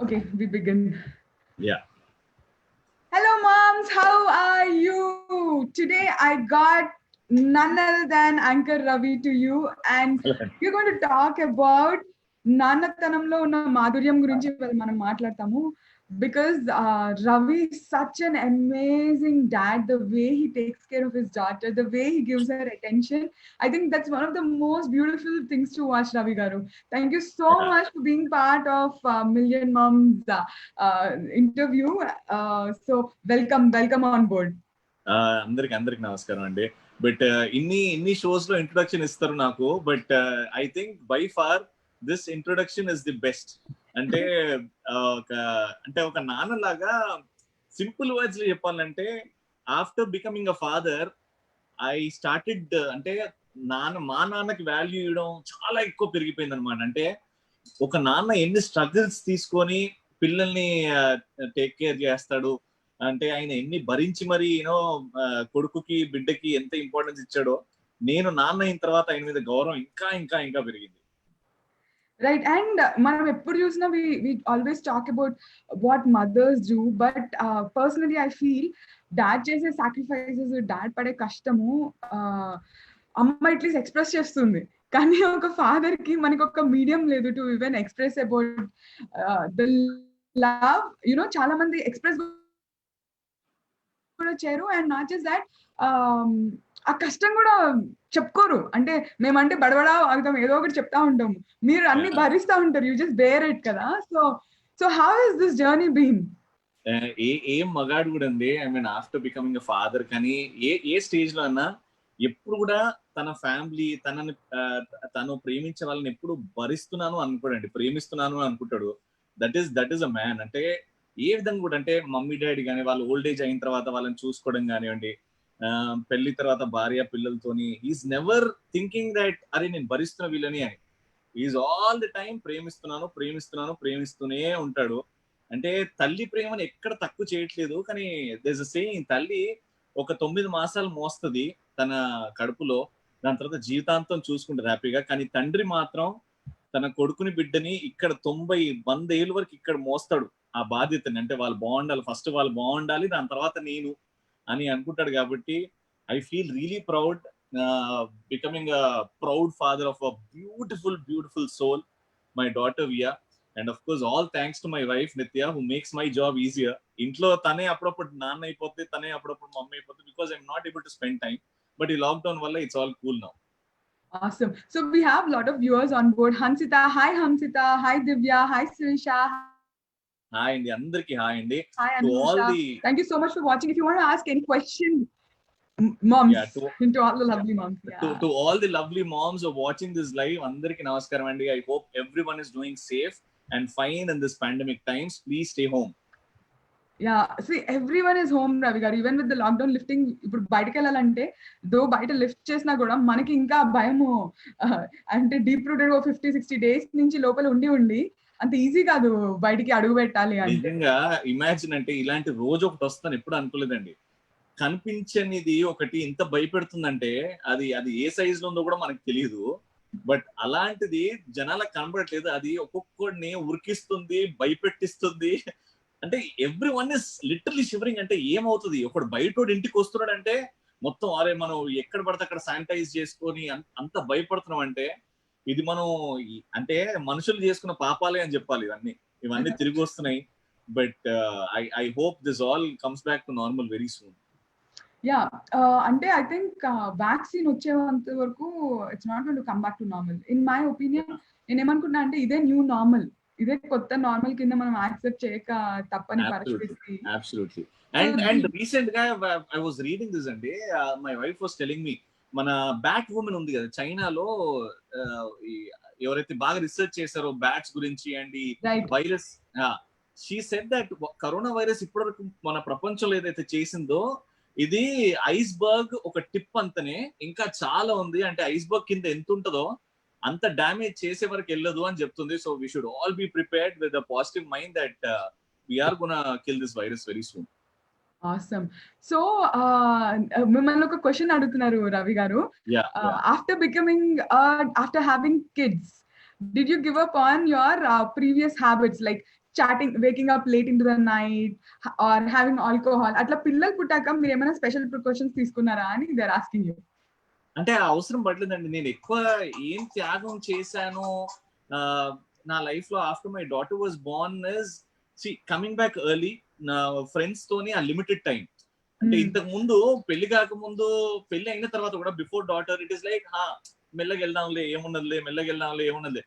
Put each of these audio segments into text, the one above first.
Okay, we begin. Yeah. Hello, moms. How are you? Today I got none other than Anchor Ravi to you, and we're going to talk about నాన్నతనంలో ఉన్న మాధుర్యం గురించి మనం మాట్లాడతాము because Ravi is such an amazing dad. The way he takes care of his daughter, the way he gives her attention, I think that's one of the most beautiful things to watch, Ravi Garu. Thank you so Yeah. much for being part of Million Moms interview. So welcome on board. అందరికి నమస్కారం అండి. But ఇన్ని shows లో introduction ఇస్తారు నాకు, but I think by far this introduction is the best. అంటే ఒక నాన్నలాగా సింపుల్ వర్డ్స్ లో చెప్పాలంటే, after becoming a father I started అంటే మా నాన్నకి వాల్యూ ఇవ్వడం చాలా ఎక్కువ పెరిగిపోయింది అనమాట. అంటే ఒక నాన్న ఎన్ని స్ట్రగుల్స్ తీసుకొని పిల్లల్ని టేక్ కేర్ చేస్తాడు, అంటే ఆయన ఎన్ని భరించి మరి యూనో కొడుకుకి బిడ్డకి ఎంత ఇంపార్టెన్స్ ఇచ్చాడో, నేను నాన్న అయిన తర్వాత ఆయన మీద గౌరవం ఇంకా ఇంకా ఇంకా పెరిగింది. Right, and మనం ఎప్పుడు చూసినా we always talk about what mothers do, but personally I feel dad చేసే sacrifices, dad పడే కష్టము అమ్మ అట్లీస్ట్ ఎక్స్ప్రెస్ చేస్తుంది, కానీ ఒక ఫాదర్ కి మనకి ఒక మీడియం లేదు to even express about the love. You know చాలా మంది ఎక్స్ప్రెస్ కూడా చేయరు, అండ్ నాట్ జస్ట్ దాట్ ఆ కష్టం కూడా చెప్పుకోరు. అంటే మేమంటే బడబడా ఆగుతాం, ఏదో ఒకటి చెప్తా ఉంటాం, మీరు అన్ని భరిస్తా ఉంటారు, యూ జస్ట్ బేర్ ఇట్ కదా. So how is this journey been? ఏం మగాడు కూడా అండి, I mean after becoming a father, కానీ ఏ స్టేజ్ లో అన్నా ఎప్పుడు కూడా తన ఫ్యామిలీ తను ప్రేమించే వాళ్ళని ఎప్పుడు భరిస్తున్నాను అనుకోడండి, ప్రేమిస్తున్నాను అనుకుంటాడు. That is a man. అంటే ఏ విధంగా కూడా, అంటే మమ్మీ డాడీ కానీ వాళ్ళు ఓల్డ్ ఏజ్ అయిన తర్వాత వాళ్ళని చూసుకోవడం కానివ్వండి, పెళ్లి తర్వాత భార్య పిల్లలతోని, ఈజ్ నెవర్ థింకింగ్ దట్ అరే నేను భరిస్తున్న వీళ్ళని అని. ఈజ్ ఆల్ ది టైం ప్రేమిస్తున్నాను ప్రేమిస్తున్నాను ప్రేమిస్తూనే ఉంటాడు. అంటే తల్లి ప్రేమను ఎక్కడ తక్కువ చేయట్లేదు, కానీ దేర్ ఇస్ అ సేయింగ్, తల్లి ఒక 9 మాసాలు మోస్తుంది తన కడుపులో, దాని తర్వాత జీవితాంతం చూసుకుంటారు హ్యాపీగా. కానీ తండ్రి మాత్రం తన కొడుకుని బిడ్డని ఇక్కడ 90-100 ఏళ్ళ వరకు ఇక్కడ మోస్తాడు ఆ బాధ్యతని. అంటే వాళ్ళు బాగుండాలి, ఫస్ట్ వాళ్ళు బాగుండాలి, దాని తర్వాత నేను అని అనుకుంటాడు. కాబట్టి I feel really proud becoming a proud father of a beautiful soul, my daughter Viya. And of course all thanks to my wife Nitya, who makes my job easier. ఇంట్లో తనే అప్పుడప్పుడు నాన్న అయిపోతుంది, తనే అప్పుడప్పుడు మమ్మీ అయిపోతుంది, because I'm not able to spend time. But ఈ lockdown వల్ల it's all cool now. Awesome. So we have a lot of viewers on board. Hansita, hi Hansita, hi Divya, hi Sirisha. Hi Andy, అందరికి hi అండి. Hi Anusha. Thank you so much for watching. If you want to ask any question, moms, to all the lovely moms. To all the lovely moms who are watching this live, అందరికి నమస్కారం అండి. I hope everyone is doing safe and fine in this pandemic times. Please stay home. Yeah, see, everyone is home, Ravi garu. Even with the lockdown lifting, ఇప్పుడు బయటకు వెళ్ళాలంటే దో బయట lift చేసినా కూడా మనకి ఇంకా భయము. అంటే డీప్ రూటెడ్ 50-60 డేస్ నుంచి లోపల ఉండి అంత ఈజీ కాదు బయటికి అడుగు పెట్టాలి అంటే. నిజంగా ఇమాజిన్, అంటే ఇలాంటి రోజు ఒకటి వస్తాను ఎప్పుడు అనుకోలేదండి. కనిపించనిది ఒకటి ఇంత భయపెడుతుందంటే అది ఏ సైజ్ లో ఉందో కూడా మనకు తెలియదు. బట్ అలాంటిది జనాలకు కనబడట్లేదు, అది ఒక్కొక్కడిని ఉరికిస్తుంది, భయపెట్టిస్తుంది. అంటే every one is literally shivering. అంటే ఏమవుతుంది, ఒకడు బయటోడు ఇంటికి వస్తున్నాడు అంటే మొత్తం అరే మనం ఎక్కడ పడితే అక్కడ శానిటైజ్ చేసుకొని అంత భయపడుతున్నాం. అంటే ఇది మనం అంటే మనుషులు చేసుకున్న పాపాలే అని చెప్పాలి. ఇవన్నీ తిరిగి వస్తున్నాయి. But I hope this all comes back to normal very soon. Yeah, అంటే ఐ థింక్ వ్యాక్సిన్ వచ్చేంత వరకు it's not going to come back to normal. In my opinion నేను ఏమనుకుంటున్నా అంటే ఇదే న్యూ నార్మల్, ఇదే కొత్త నార్మల్ కింద మనం యాక్సెప్ట్ చేయక తప్పని పరిస్థితి. అబ్సల్యూట్లీ. అండ్ రీసెంట్ గా ఐ వాస్ రీడింగ్ దిస్ అండి, my wife was telling me, మన బ్యాట్ ఉమెన్ ఉంది కదా చైనాలో, ఎవరైతే బాగా రీసెర్చ్ చేశారో బ్యాట్స్ గురించి అండ్ ఈ virus, she said that corona virus ఇప్పటివరకు మన ప్రపంచంలో ఏదైతే చేసిందో ఇది ఐస్ బర్గ్ ఒక టిప్ అంతనే, ఇంకా చాలా ఉంది. అంటే ఐస్ బర్గ్ కింద ఎంత ఉంటుందో అంత డ్యామేజ్ చేసే వరకు వెళ్ళదు అని చెప్తుంది. So we should all be prepared with a positive mind that we are gonna kill this virus very soon. Awesome. So మిమ్మల్ని ఒక క్వశ్చన్ అడుగుతున్నారు రవి గారు. After having kids, did you give up on your previous habits like chatting, waking up late in to the night are having alcohol, అట్లా పిల్లలు పుట్టాక మీరు ఏమైనా special precautions తీసుకున్నారా అని దే ఆర్ ఆస్కింగ్ యూ. అంటే అవసరం పడలేదండి. నేను ఎక్కువ ఏం త్యాగం చేశాను నా లైఫ్ లో after my daughter was Born is coming back early. నా ఫ్రెండ్స్ తోని ఆ లిమిటెడ్ టైం, అంటే ఇంతకు ముందు పెళ్లి కాకముందు, పెళ్లి అయిన తర్వాత కూడా before daughter it is like మెల్లగా వెళ్దాంలే ఏమున్నదిలే, మెల్లగా వెళ్దాంలే ఏమున్నదిలే.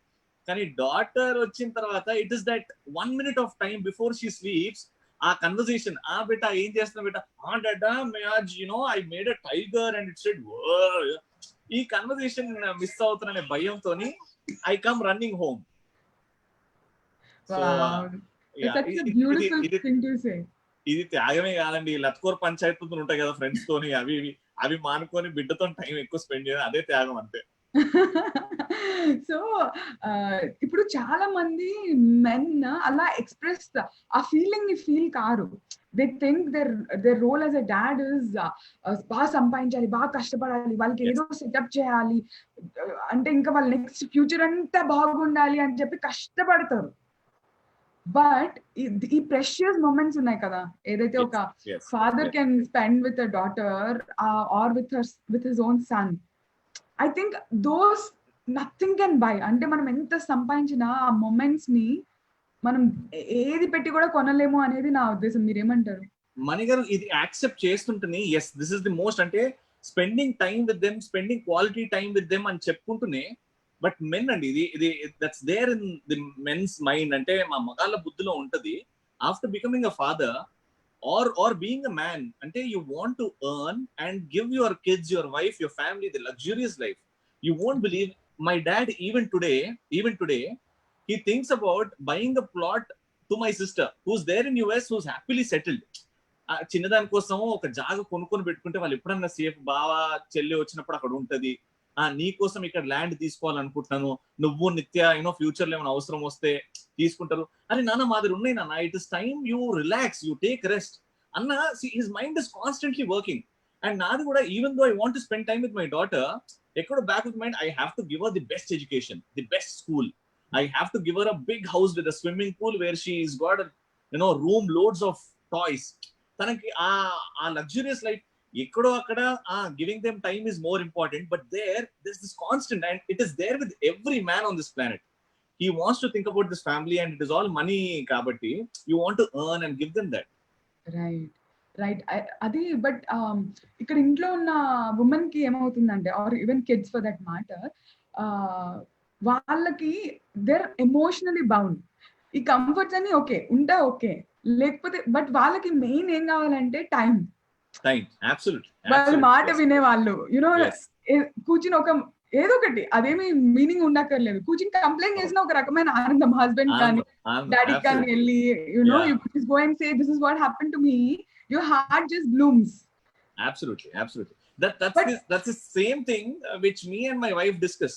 కానీ డాటర్ వచ్చిన తర్వాత it is that 1 minute of time before she sleeps, ఆ కన్వర్సేషన్, బేటా ఏం చేస్తున్నా బేటా, డాడా మే ఆజ్ I made a tiger and it said, ఈ కన్వర్సేషన్ మిస్ అవుతున్న భయంతో ఐ కమ్ రన్నింగ్ హోమ్. ఇది త్యాగమే కాదండి, లత్కోర్ పంచాయతీలు ఉంటాయి కదా ఫ్రెండ్స్ తోని, అవి మానుకొని బిడ్డతో టైం ఎక్కువ స్పెండ్ చేయడం అదే త్యాగం అంతే. సో ఇప్పుడు చాలా మంది మెన్ అలా ఎక్స్ప్రెస్ ఆ ఫీలింగ్ ని ఫీల్ కారు. They think their role as a dad is బాగా సంపాదించాలి, బాగా కష్టపడాలి, వాళ్ళకి ఏదో సెటప్ చేయాలి, అంటే ఇంకా వాళ్ళ నెక్స్ట్ ఫ్యూచర్ అంతా బాగుండాలి అని చెప్పి కష్టపడతారు. బట్ ఈ ప్రెషియస్ మూమెంట్స్ ఉన్నాయి కదా, ఏదైతే ఒక father can spend with a daughter or with his own son, I think those nothing can buy. అంటే మనం ఎంత సంపాదించినా ఆ మొమెంట్స్ ని మనం ఏది పెట్టి కూడా కొనలేము అనేది నా ఉద్దేశం. మీరేమంటారు? మణి గారు, ఇది యాక్సెప్ట్ చేస్తుంటేనే yes this is the most, అంటే spending time with them, spending quality time with them అని చెప్పుకుంటూనే, బట్ మెన్ అండి ఇది that's there in the men's mind. అంటే మా మగాళ్ళ బుద్ధిలో ఉంటది, after becoming a father or being a man, ante you want to earn and give your kids, your wife, your family the luxurious life. You won't believe, my dad even today he thinks about buying a plot to my sister who's there in US, who's happily settled. చిన్నదాని కోసం ఒక జాగ కొనుక్కొని పెట్టుకుంటే వాళ్ళు ఎప్పుడన్నా safe, బావా చెల్లి వచ్చినప్పుడు అక్కడ ఉంటది, నీ కోసం ఇక్కడ ల్యాండ్ తీసుకోవాలనుకుంటున్నాను, నువ్వు నిత్య ఫ్యూచర్ లో ఏమైనా అవసరం వస్తే తీసుకుంటారు. అరే నాన్న మాదిరి ఉన్నాయి నాన్న, it is time you relax, you take rest అన్న. His mind is constantly working. And నాది కూడా, even though I want to spend time with my daughter, ఎక్కడో back of mind I have to give her the best education, the best school, I have to give her a big house with a swimming pool where she is got room loads of toys. తనకి ఆ luxurious life ఎక్కడో అక్కడ giving them time is more important. But there's this constant, and it is there with every man on this planet. He wants to think about this family, and it is all money kabatti you want to earn and give them that. Right. అది but ఇక్కడ ఇంట్లో ఉన్న women కి ఏమవుతుందంటే, or even kids for that matter, వాళ్ళకి they're emotionally bound. ఈ comforts అన్ని okay, లేకపోతే బట్ వాళ్ళకి మెయిన్ ఏం కావాలంటే టైం. వాళ్ళ మాట వినేవాళ్ళు, కూర్చుని ఒక ఏదో ఒకటి, అదేమి మీనింగ్ ఉండక్కర్లేదు, కూర్చుని కంప్లైంట్ చేసిన ఒక రకమైన ఆనందం, హస్బెండ్ కానీ డాడీ కానీ వెళ్ళి you go and say this is what happened to me, your heart just blooms. Absolutely. That's the same thing which me and my wife discuss.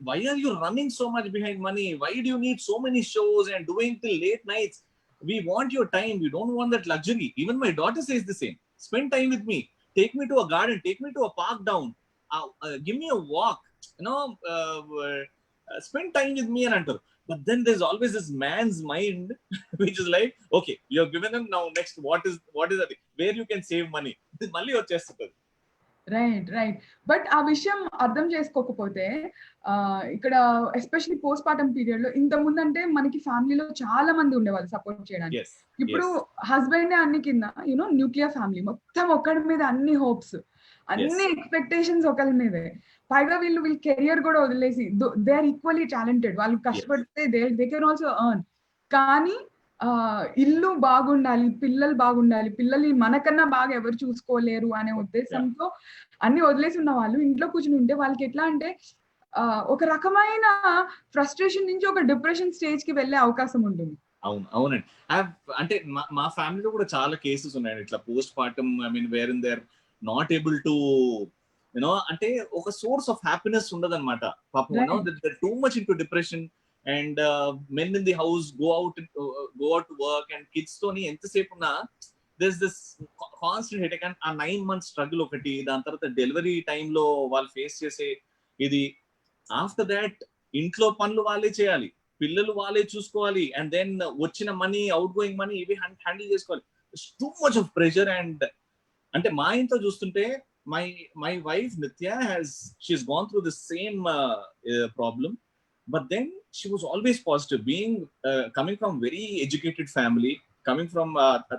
Why are you running so much behind money? Why do you need so many shows and doing till late nights? We want your time, we don't want that luxury. Even my daughter says the same, spend time with me, take me to a garden, take me to a park down, give me a walk, spend time with me and antaru. But then there's always this man's mind which is like, okay, you're given them, now next what is that where you can save money, malli vachestadi. Right. But ఆ విషయం అర్థం చేసుకోకపోతే, ఇక్కడ especially post partum period లో, ఇంత ముందు అంటే మనకి ఫ్యామిలీలో చాలా మంది ఉండేవాళ్ళు సపోర్ట్ చేయడానికి. ఇప్పుడు హస్బెండ్ అన్ని కింద న్యూక్లియర్ ఫ్యామిలీ, మొత్తం ఒకరి మీద అన్ని హోప్స్, అన్ని ఎక్స్పెక్టేషన్స్ ఒకరి మీదే. పైగా వీళ్ళు కెరియర్ కూడా వదిలేసి, దే ఆర్ ఈక్వల్లీ టాలెంటెడ్, వాళ్ళు కష్టపడితే దే కెన్ ఆల్సో ఎర్న్. కానీ ఇల్లు బాగుండాలి, పిల్లలు బాగుండాలి, పిల్లల్ని మనకన్నా బాగా ఎవరు చూసుకోలేరు అనే ఉద్దేశంతో అన్ని వదిలేసి ఉన్న వాళ్ళు ఇంట్లో కూర్చుని ఉంటే, వాళ్ళకి ఎట్లా అంటే ఒక రకమైన ఫ్రస్ట్రేషన్ నుంచి ఒక డిప్రెషన్ స్టేజ్ కి వెళ్ళే అవకాశం ఉంటుంది. అవునండి. అంటే మా ఫ్యామిలీలో కూడా చాలా కేసెస్ ఉన్నాయండి ఇట్లా postpartum, I mean wherein they're not able to అంటే ఒక సోర్స్ ఆఫ్ హ్యాపీనెస్ ఉండదన్నమాట పాపం. Too much into depression. And men in the house go out to work, and kids toni entasep unna there's this constant headache, and a 9 month struggle okati, dan tarvata delivery time lo వాళ్ళు face చేసే ఇది. After that ఇంట్లో పనులు వాళ్ళే చేయాలి, పిల్లలు వాళ్ళే చూసుకోవాలి, అండ్ దెన్ వచ్చిన మనీ, అవుట్ గోయింగ్ మనీ ఇవి హ్యాండిల్ చేసుకోవాలి. Too much of pressure. And అంటే మా ఇంట్లో చూస్తుంటే my wife Nitya she's gone through the same problem, but then she was always positive, being coming from very educated family, coming from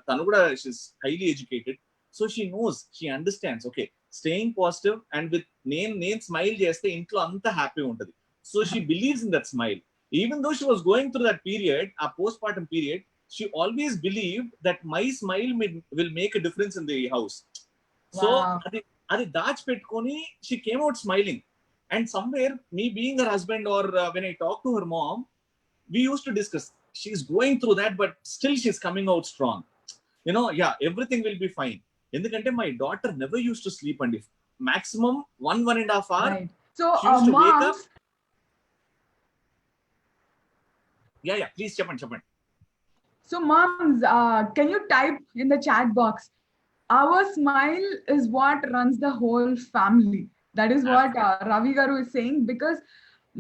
tanu kuda she's highly educated, so she knows, she understands, okay, staying positive and with నేను smile చేస్తే ఇంట్లో అంతా happy ఉంటది. So she believes in that smile, even though she was going through that period, a postpartum period, she always believed that my smile will make a difference in the house. So అది దాచిపెట్టుకొని she came out smiling. And somewhere, me being her husband, or when I talk to her mom, we used to discuss, she's going through that, but still she's coming out strong. Yeah, everything will be fine. Endukante my daughter never used to sleep, and if maximum 1.5 hour, right. So she used to moms, wake up. Yeah, please chappan. So moms, can you type in the chat box, our smile is what runs the whole family. That is what Ravi garu is saying, because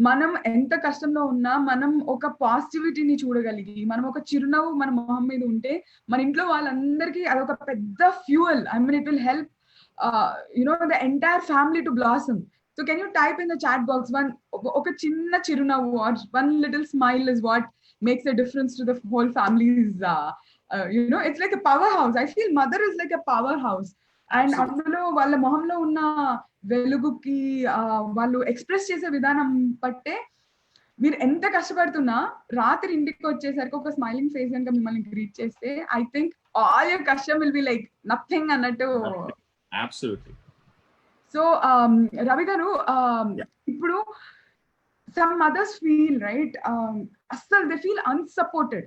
మనం ఎంత కష్టంలో ఉన్నా మనం ఒక పాజిటివిటీని చూడగలిగి, మనం ఒక చిరునవ్వు మన మొహం మీద ఉంటే మన ఇంట్లో వాళ్ళందరికీ అదొక పెద్ద fuel. I mean, it will help the entire family to blossom. So can you type in the chat box, ఒక చిన్న చిరునవ్వు or one little smile is what makes a difference to the whole family's it's like a powerhouse. I feel mother is like a powerhouse. And అందులో వాళ్ళ మొహంలో ఉన్న వెలుగుకి వాళ్ళు express చేసే విధానం పట్టే మీరు ఎంత కష్టపడుతున్నా రాత్రి ఇంటికి వచ్చేసరికి ఒక స్మైలింగ్ ఫేస్ కనుక మిమ్మల్ని గ్రీట్ చేస్తే, ఐ థింక్ ఆల్ యువర్ కష్టం విల్ బి లైక్ నథింగ్ అన్నట్టు. అబ్సల్యూట్లీ. సో రవి గారు, ఇప్పుడు some mothers feel, right, asal they feel unsupported,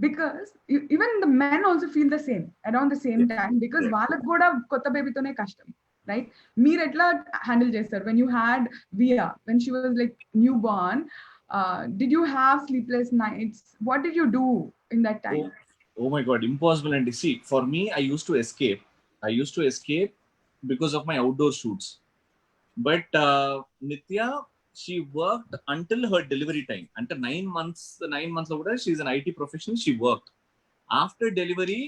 because even the men also feel the same around the same time, because వాళ్ళకి కూడా కొత్త బేబీతోనే కష్టం, right? మీరు ఎట్లా హ్యాండిల్ చేస్తారు when you had Via, when she was like newborn? Did you have sleepless nights? What did you do in that time? Oh my god, impossible. And see, for me, I used to escape because of my outdoor shoots, but Nitya, she worked until her delivery time. Until 9 months later, she's an IT professional. She worked. After delivery,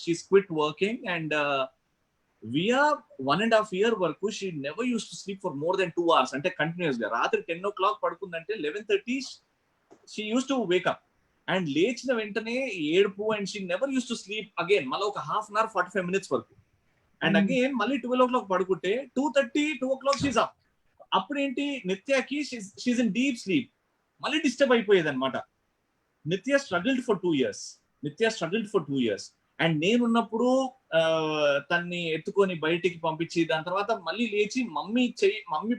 she's quit working, and Via 1.5 year work, she never used to sleep for more than 2 hours. Ante continuously. Ratri 10 o'clock padukundante 11:30 she used to wake up. And lechina ventane edpu, and she never used to sleep again. Malla oka half an hour, 45 minutes work. And again, malli 12 o'clock padukunte 2:30, 2 o'clock she's up. అప్పుడేంటి నిత్యకి she's in deep sleep, మళ్ళీ disturb అయిపోయేది అనమాట. నిత్య struggled for 2 years. And నేనున్నప్పుడు తన్ని ఎత్తుకొని బయటికి పంపించి దాని తర్వాత మళ్ళీ లేచి మమ్మీ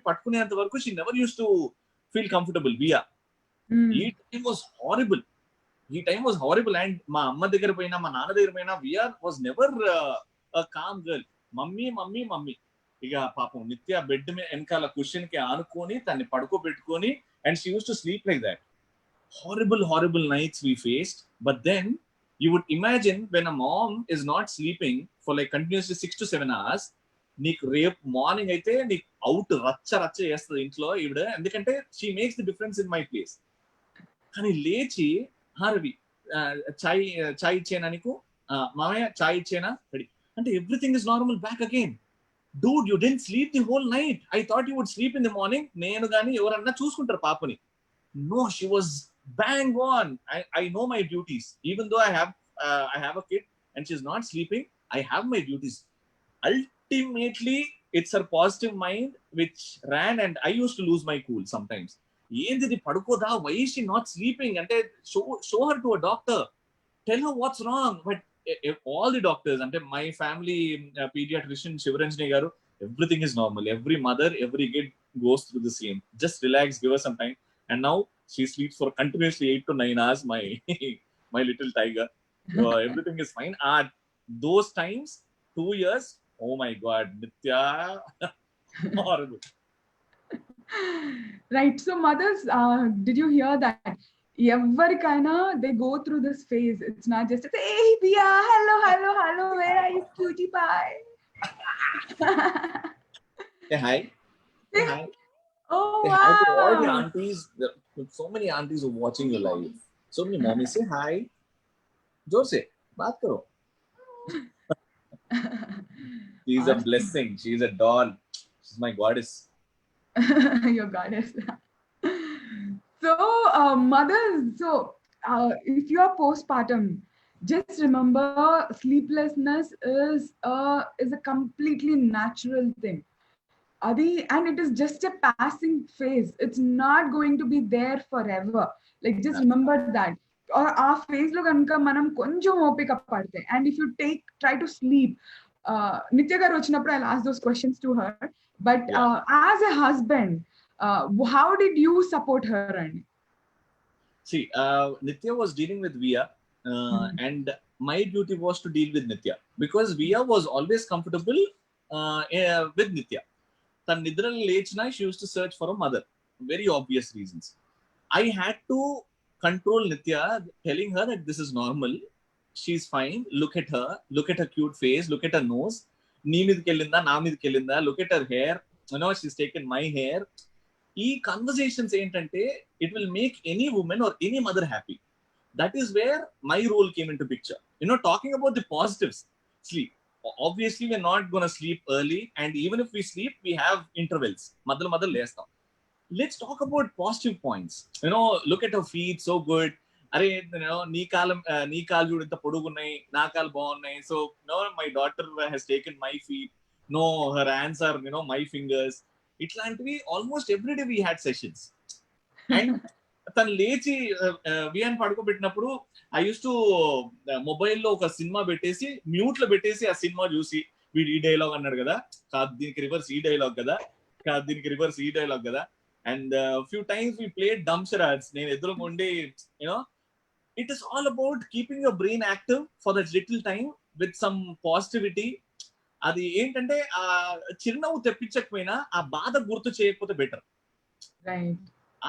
పట్టుకునేంత వరకు she never use to feel comfortable. Via, ఈ టైం వాజ్ హారిబుల్. అండ్ మా అమ్మ దగ్గర పోయినా, మా నాన్న దగ్గర పోయినా, Via was never calm girl. Mummy ఇక పాపం నిత్య బెడ్ మీద వెనకాల కుషన్ కి ఆనుకొని తన్ని పడుకోబెట్టుకొని, and she use to sleep like that. Horrible nights we faced. But then you would imagine, when a mom is not sleeping for like continuously 6 to 7 hours, నీకు రేపు మార్నింగ్ అయితే నీకు అవుట్ రచ్చ చేస్తుంది ఇంట్లో ఈవిడ, ఎందుకంటే she makes the difference in my place. కానీ లేచి రవి చాయ్ ఇచ్చేనా, నీకు మామయ్య చాయ్ ఇచ్చేనా, రెడీ అంటే everything is normal back again. Dude, you didn't sleep the whole night. I thought you would sleep in the morning. నేను గాని ఎవరన్నా చూసుకుంటారు పాపని. No, she was bang on. I know my duties. Even though I have a kid and she's not sleeping, I have my duties. Ultimately, it's her positive mind which ran, and I used to lose my cool sometimes. ఏంది పడుకోదా, why is she not sleeping? అంటే show her to a doctor, tell her what's wrong. But all the doctors, ante my family pediatrician Shivaranjani garu, everything is normal. Every mother, every kid goes through the same. Just relax, give her some time. And now she sleeps for continuously 8 to 9 hours, my little tiger. Everything is fine. Those times, 2 years, oh my god, Nitya, horrible. Right. So mothers, did you hear that? ఎవరికైనా they go through this phase. It's not just, hey Via, hello, where are you, cutie pie? Say hi. Oh, Say hi to all the wow. aunties. There are so many aunties who are watching you live. So many mommies. Say hi. जोर से बात करो. She's a Awesome. blessing. She's a doll. She's my goddess. Your goddess. So, mothers, so if you are postpartum, just remember sleeplessness is a completely natural thing. Adi, and it is just a passing phase. It's not going to be there forever. Like just remember that. Or our phase lo ganka manam konjam opika padte. And if you try to sleep, Nitya garu vachinappudu I'll ask those questions to her. But Yeah. as a husband, how did you support her? And See, Nitya was dealing with Via, and my duty was to deal with Nitya because Via was always comfortable with Nitya. తన నిద్రలు లేచినా she used to search for a mother. Very obvious reasons. I had to control Nitya, telling her that this is normal. She's fine. Look at her. Look at her cute face. Look at her nose. నీ మీదకి వెళ్ళిందా నా మీదకి వెళ్ళిందా. Look at her hair. You know, she's taken my hair. ఈ conversations ఏంటంటే it will make any women or any mother happy. That is where my role came in to picture. Talking about the positives. Sleep. Obviously, we're not going to sleep early, and even if we sleep, we have intervals. Madal lestam. Let's talk about positive points. Look at her feet, so good. అరే నీ కాలు చూడు ఇంత పొడుగున్నాయి, నా కాలు బాగున్నాయి. So my daughter has taken my feet. No, her hands are my fingers. ఇట్లాంటివి almost everyday we had sessions. And తను లేచి వియాన్ పడుకోబెట్టినప్పుడు ఐ యూస్ టు మొబైల్లో ఒక సినిమా పెట్టేసి మ్యూట్ లో పెట్టేసి ఆ సినిమా చూసి వీడు ఈ డైలాగ్ అన్నాడు కదా, కాదు దీనికి రివర్స్ ఈ డైలాగ్ కదా, కాదు దీనికి రివర్స్ ఈ డైలాగ్ కదా. And few times we play dumb charades. నేను ఎదురుగా ఉండి it is all about keeping your brain active for that little time with some positivity. అది ఏంటంటే ఆ చిరునవ్వు తెప్పించకపోయినా ఆ బాధ గుర్తు చేయకపోతే బెటర్.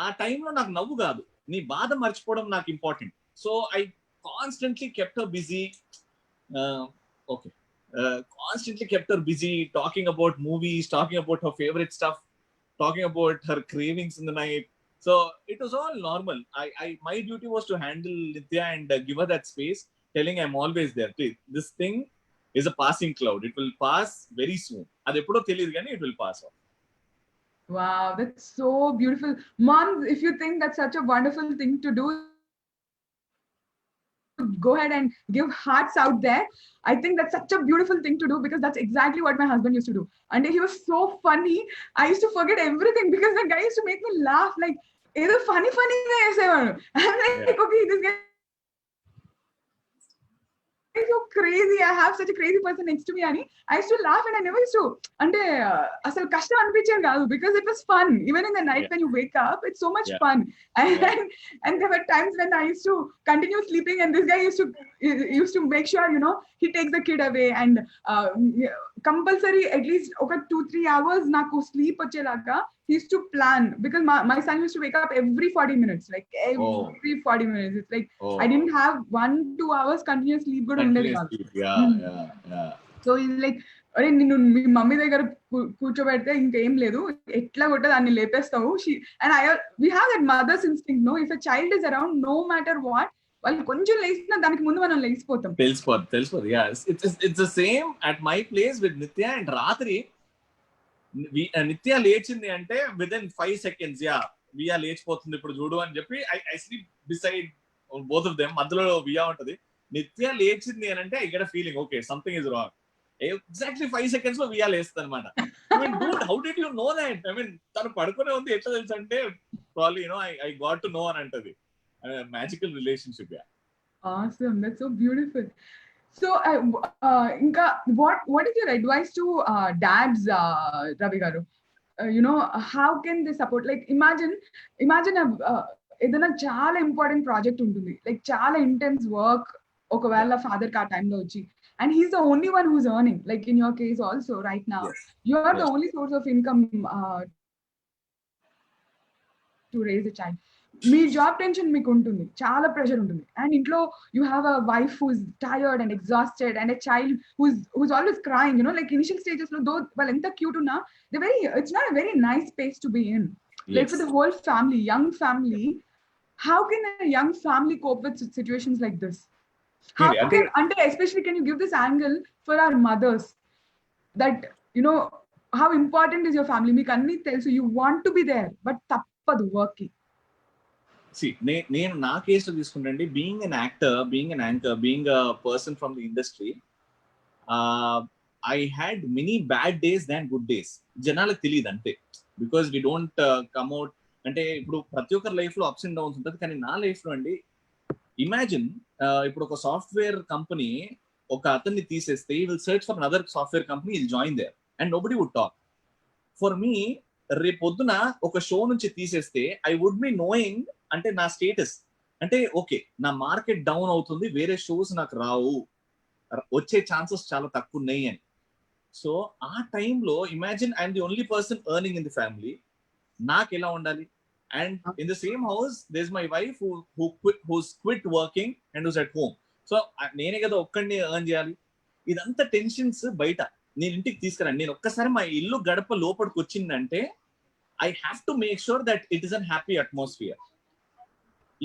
ఆ టైంలో నాకు నవ్వు కాదు, నీ బాధ మర్చిపోవడం నాకు important. So I constantly kept her busy. Okay, constantly kept her busy talking about movies, talking about her favourite stuff, talking about her cravings in the night. So it was all normal. My duty was to handle Nitya and give her that space, telling I'm always there. This thing is a passing cloud. It will pass very soon. Adi eppudo teliyadu gaani it will pass off. Wow, that's so beautiful. Moms, if you think that's such a wonderful thing to do, go ahead and give hearts out there. I think that's such a beautiful thing to do because that's exactly what my husband used to do. And he was so funny. I used to forget everything because the guy used to make me laugh like, either funny guy. I'm like, okay, this guy so crazy. I have such a crazy person next to me, Ani. I used to laugh and I never used to. Ante asal kashtam anpichadu kaadu because it was fun. Even in the night when you wake up, it's so much fun. And there were times when I used to continue sleeping, and this guy used to make sure he takes the kid away and compulsory at least oka 2-3 hours naku sleep vachelaga. He used to plan because my son used to wake up every 40 minutes, like every 40 minutes. It's like I didn't have 1-2 hours continuous sleep. Good ఉండేది కాదు. So he's like, అరే నిన్ను మీ mummy దగ్గర కూర్చోబెడితే ఇంకేం లేదు, ఎట్లా కొట్ట దాన్ని లేపేస్తావు. And we have that mother's instinct, no? If a child is around, no matter what, వాళ్ళు కొంచెం లేచినా దానికి ముందు మనం లేచిపోతాం. తెలిసిపోదు. It's the same at my place with Nitya. And రాత్రి నిత్య లేచింది అంటే విదిన్ 5 seconds వియా లేచిపోతుంది ఇప్పుడు చూడు అని చెప్పి I sleep beside both of them. మధ్యలో వియా ఉంటది. నిత్య లేచింది అని అంటే I get a feeling okay something is wrong. Exactly 5 seconds లో వియా లేస్తుంది అనమాట. Dude how did you know that? తను పడుకునే ఉంది ఎట్లా తెలుసు అంటే probably I got to know అని అంటది. Magical relationship. Awesome, that's so beautiful. So inka what is your advice to dads, Ravi garu? How can they support? Like imagine ఏదైనా చాలా ఇంపార్టెంట్ ప్రాజెక్ట్ ఉంటుంది, లైక్ చాలా ఇంటెన్స్ వర్క్ ఒకవేళ father కి ఆ టైంలో వచ్చి, and he's the only one who's earning, like in your case also right now. You are the only source of income to raise a child. మీ job tension మీకు ఉంటుంది, చాలా ప్రెషర్ ఉంటుంది, అండ్ ఇంట్లో you have a wife who's tired and exhausted and a child who's always crying. Like initial stages లో though వాళ్ళు ఎంత cute ఉన్నా it's not a very nice space to be in. like for the whole family, young family, how can a young family cope with situations like this? How can, and especially can you give this angle for our mothers that, you know, how important is your family? Meeku anni telusu, you want to be there, but tappadu work ki. See, నేను నా కేసులో తీసుకుంటే being an actor, being an anchor, being a person from the industry, I had many bad days than good days. జనాలకు తెలియదు అంతే, because we don't come out. అంటే ఇప్పుడు ప్రతి ఒక్కరి లైఫ్ లో అప్స్ అండ్ డౌన్స్ ఉంటుంది, కానీ నా లైఫ్ లో అండి, ఇమాజిన్ ఇప్పుడు ఒక సాఫ్ట్వేర్ కంపెనీ ఒక అతన్ని తీసేస్తే he will search for another software company, will join there and nobody would talk. For me, రేపొద్దున ఒక షో నుంచి తీసేస్తే ఐ వుడ్ బి నోయింగ్, అంటే నా స్టేటస్ అంటే ఓకే, నా మార్కెట్ డౌన్ అవుతుంది, వేరే షోస్ నాకు రావు, వచ్చే ఛాన్సెస్ చాలా తక్కువ ఉన్నాయి అని. సో ఆ టైంలో imagine I'm the only person earning in the family, నాకు ఎలా ఉండాలి? And in the same house there is my wife who's quit working and who's at home. So నేనే కదా ఒక్కడిని ఎర్న్ చేయాలి. ఇదంతా టెన్షన్స్ బయట నేను ఇంటికి తీసుకురండి. నేను ఒక్కసారి మా ఇల్లు గడప లోపలికి వచ్చిందంటే I have to make sure that it is an happy atmosphere.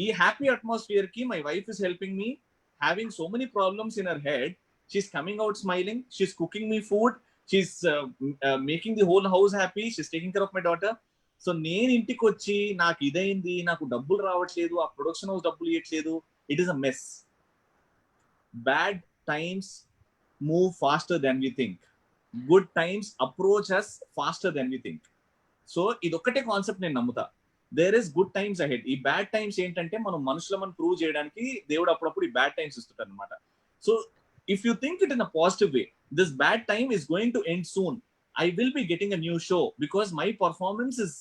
ఈ హ్యాపీ అట్మాస్ఫియర్ కి my wife is helping me, having so many problems in her head, she's coming out smiling, she's cooking me food, she's making the whole house happy, she's taking care of my daughter. So నేను ఇంటికి వచ్చి నాకు ఇదైంది, నాకు డబ్బులు రావట్లేదు, ఆ production house డబ్బులు ఇవ్వట్లేదు, it is a mess. Bad times move faster than we think, good times approach us faster than we think. So ఇదొక్కటే కాన్సెప్ట్ నేను నమ్ముతా. There is good times ahead. ఈ బ్యాడ్ టైమ్స్ ఏంటంటే మనం మనుషులమని ప్రూవ్ చేయడానికి దేవుడు అప్పుడప్పుడు ఈ బ్యాడ్ టైమ్స్ ఇస్తుంటారు అనమాట. So if you think it in a positive way, this bad time is going to end soon, I will be getting a new show because my performance is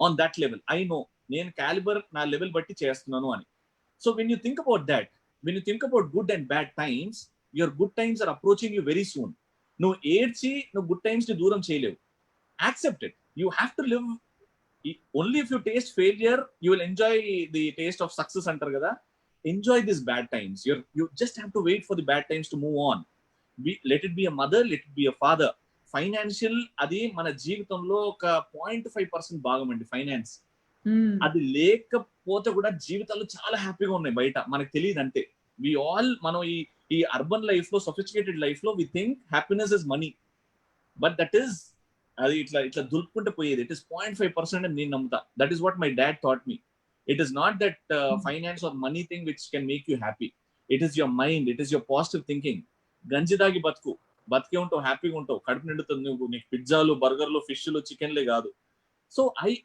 on that level. I know నేను calibre నా level బట్టి చేస్తున్నాను అని. So when you think about that, when you think about good and bad times, your good times are approaching you very soon. నువ్వు ఏడ్చి నువ్వు good times ని దూరం చేయలేవు. Accept it. You have to live. Only if you taste failure, you will enjoy the taste of success antar kada. Enjoy these bad times. You just have to wait for the bad times to move on. Let it be a mother, let it be a father. Financial, adi mana jeevithamlo oka 0.5% bhagam andi finance. Adi lekapothe kuda jeevithalu chaala happy ga unnai baita, manaku teliyadu ante. We all మనం ఈ urban life లో, sophisticated life లో, we think happiness is money, but that is అది ఇట్లా ఇట్లా దులుపుకుంటే పోయేది. It is 0.5% అని నేను నమ్ముతా. That is what my dad taught me. It is not that finance or money thing which can make you happy. It is your mind, it is your positive thinking. గంజి దాగి బతికే ఉంటావు, హ్యాపీగా ఉంటావు, కడుపు నిండుతుంది. నువ్వు నీకు పిజ్జాలు, బర్గర్లు, ఫిష్లు, చికెన్లే కాదు. సో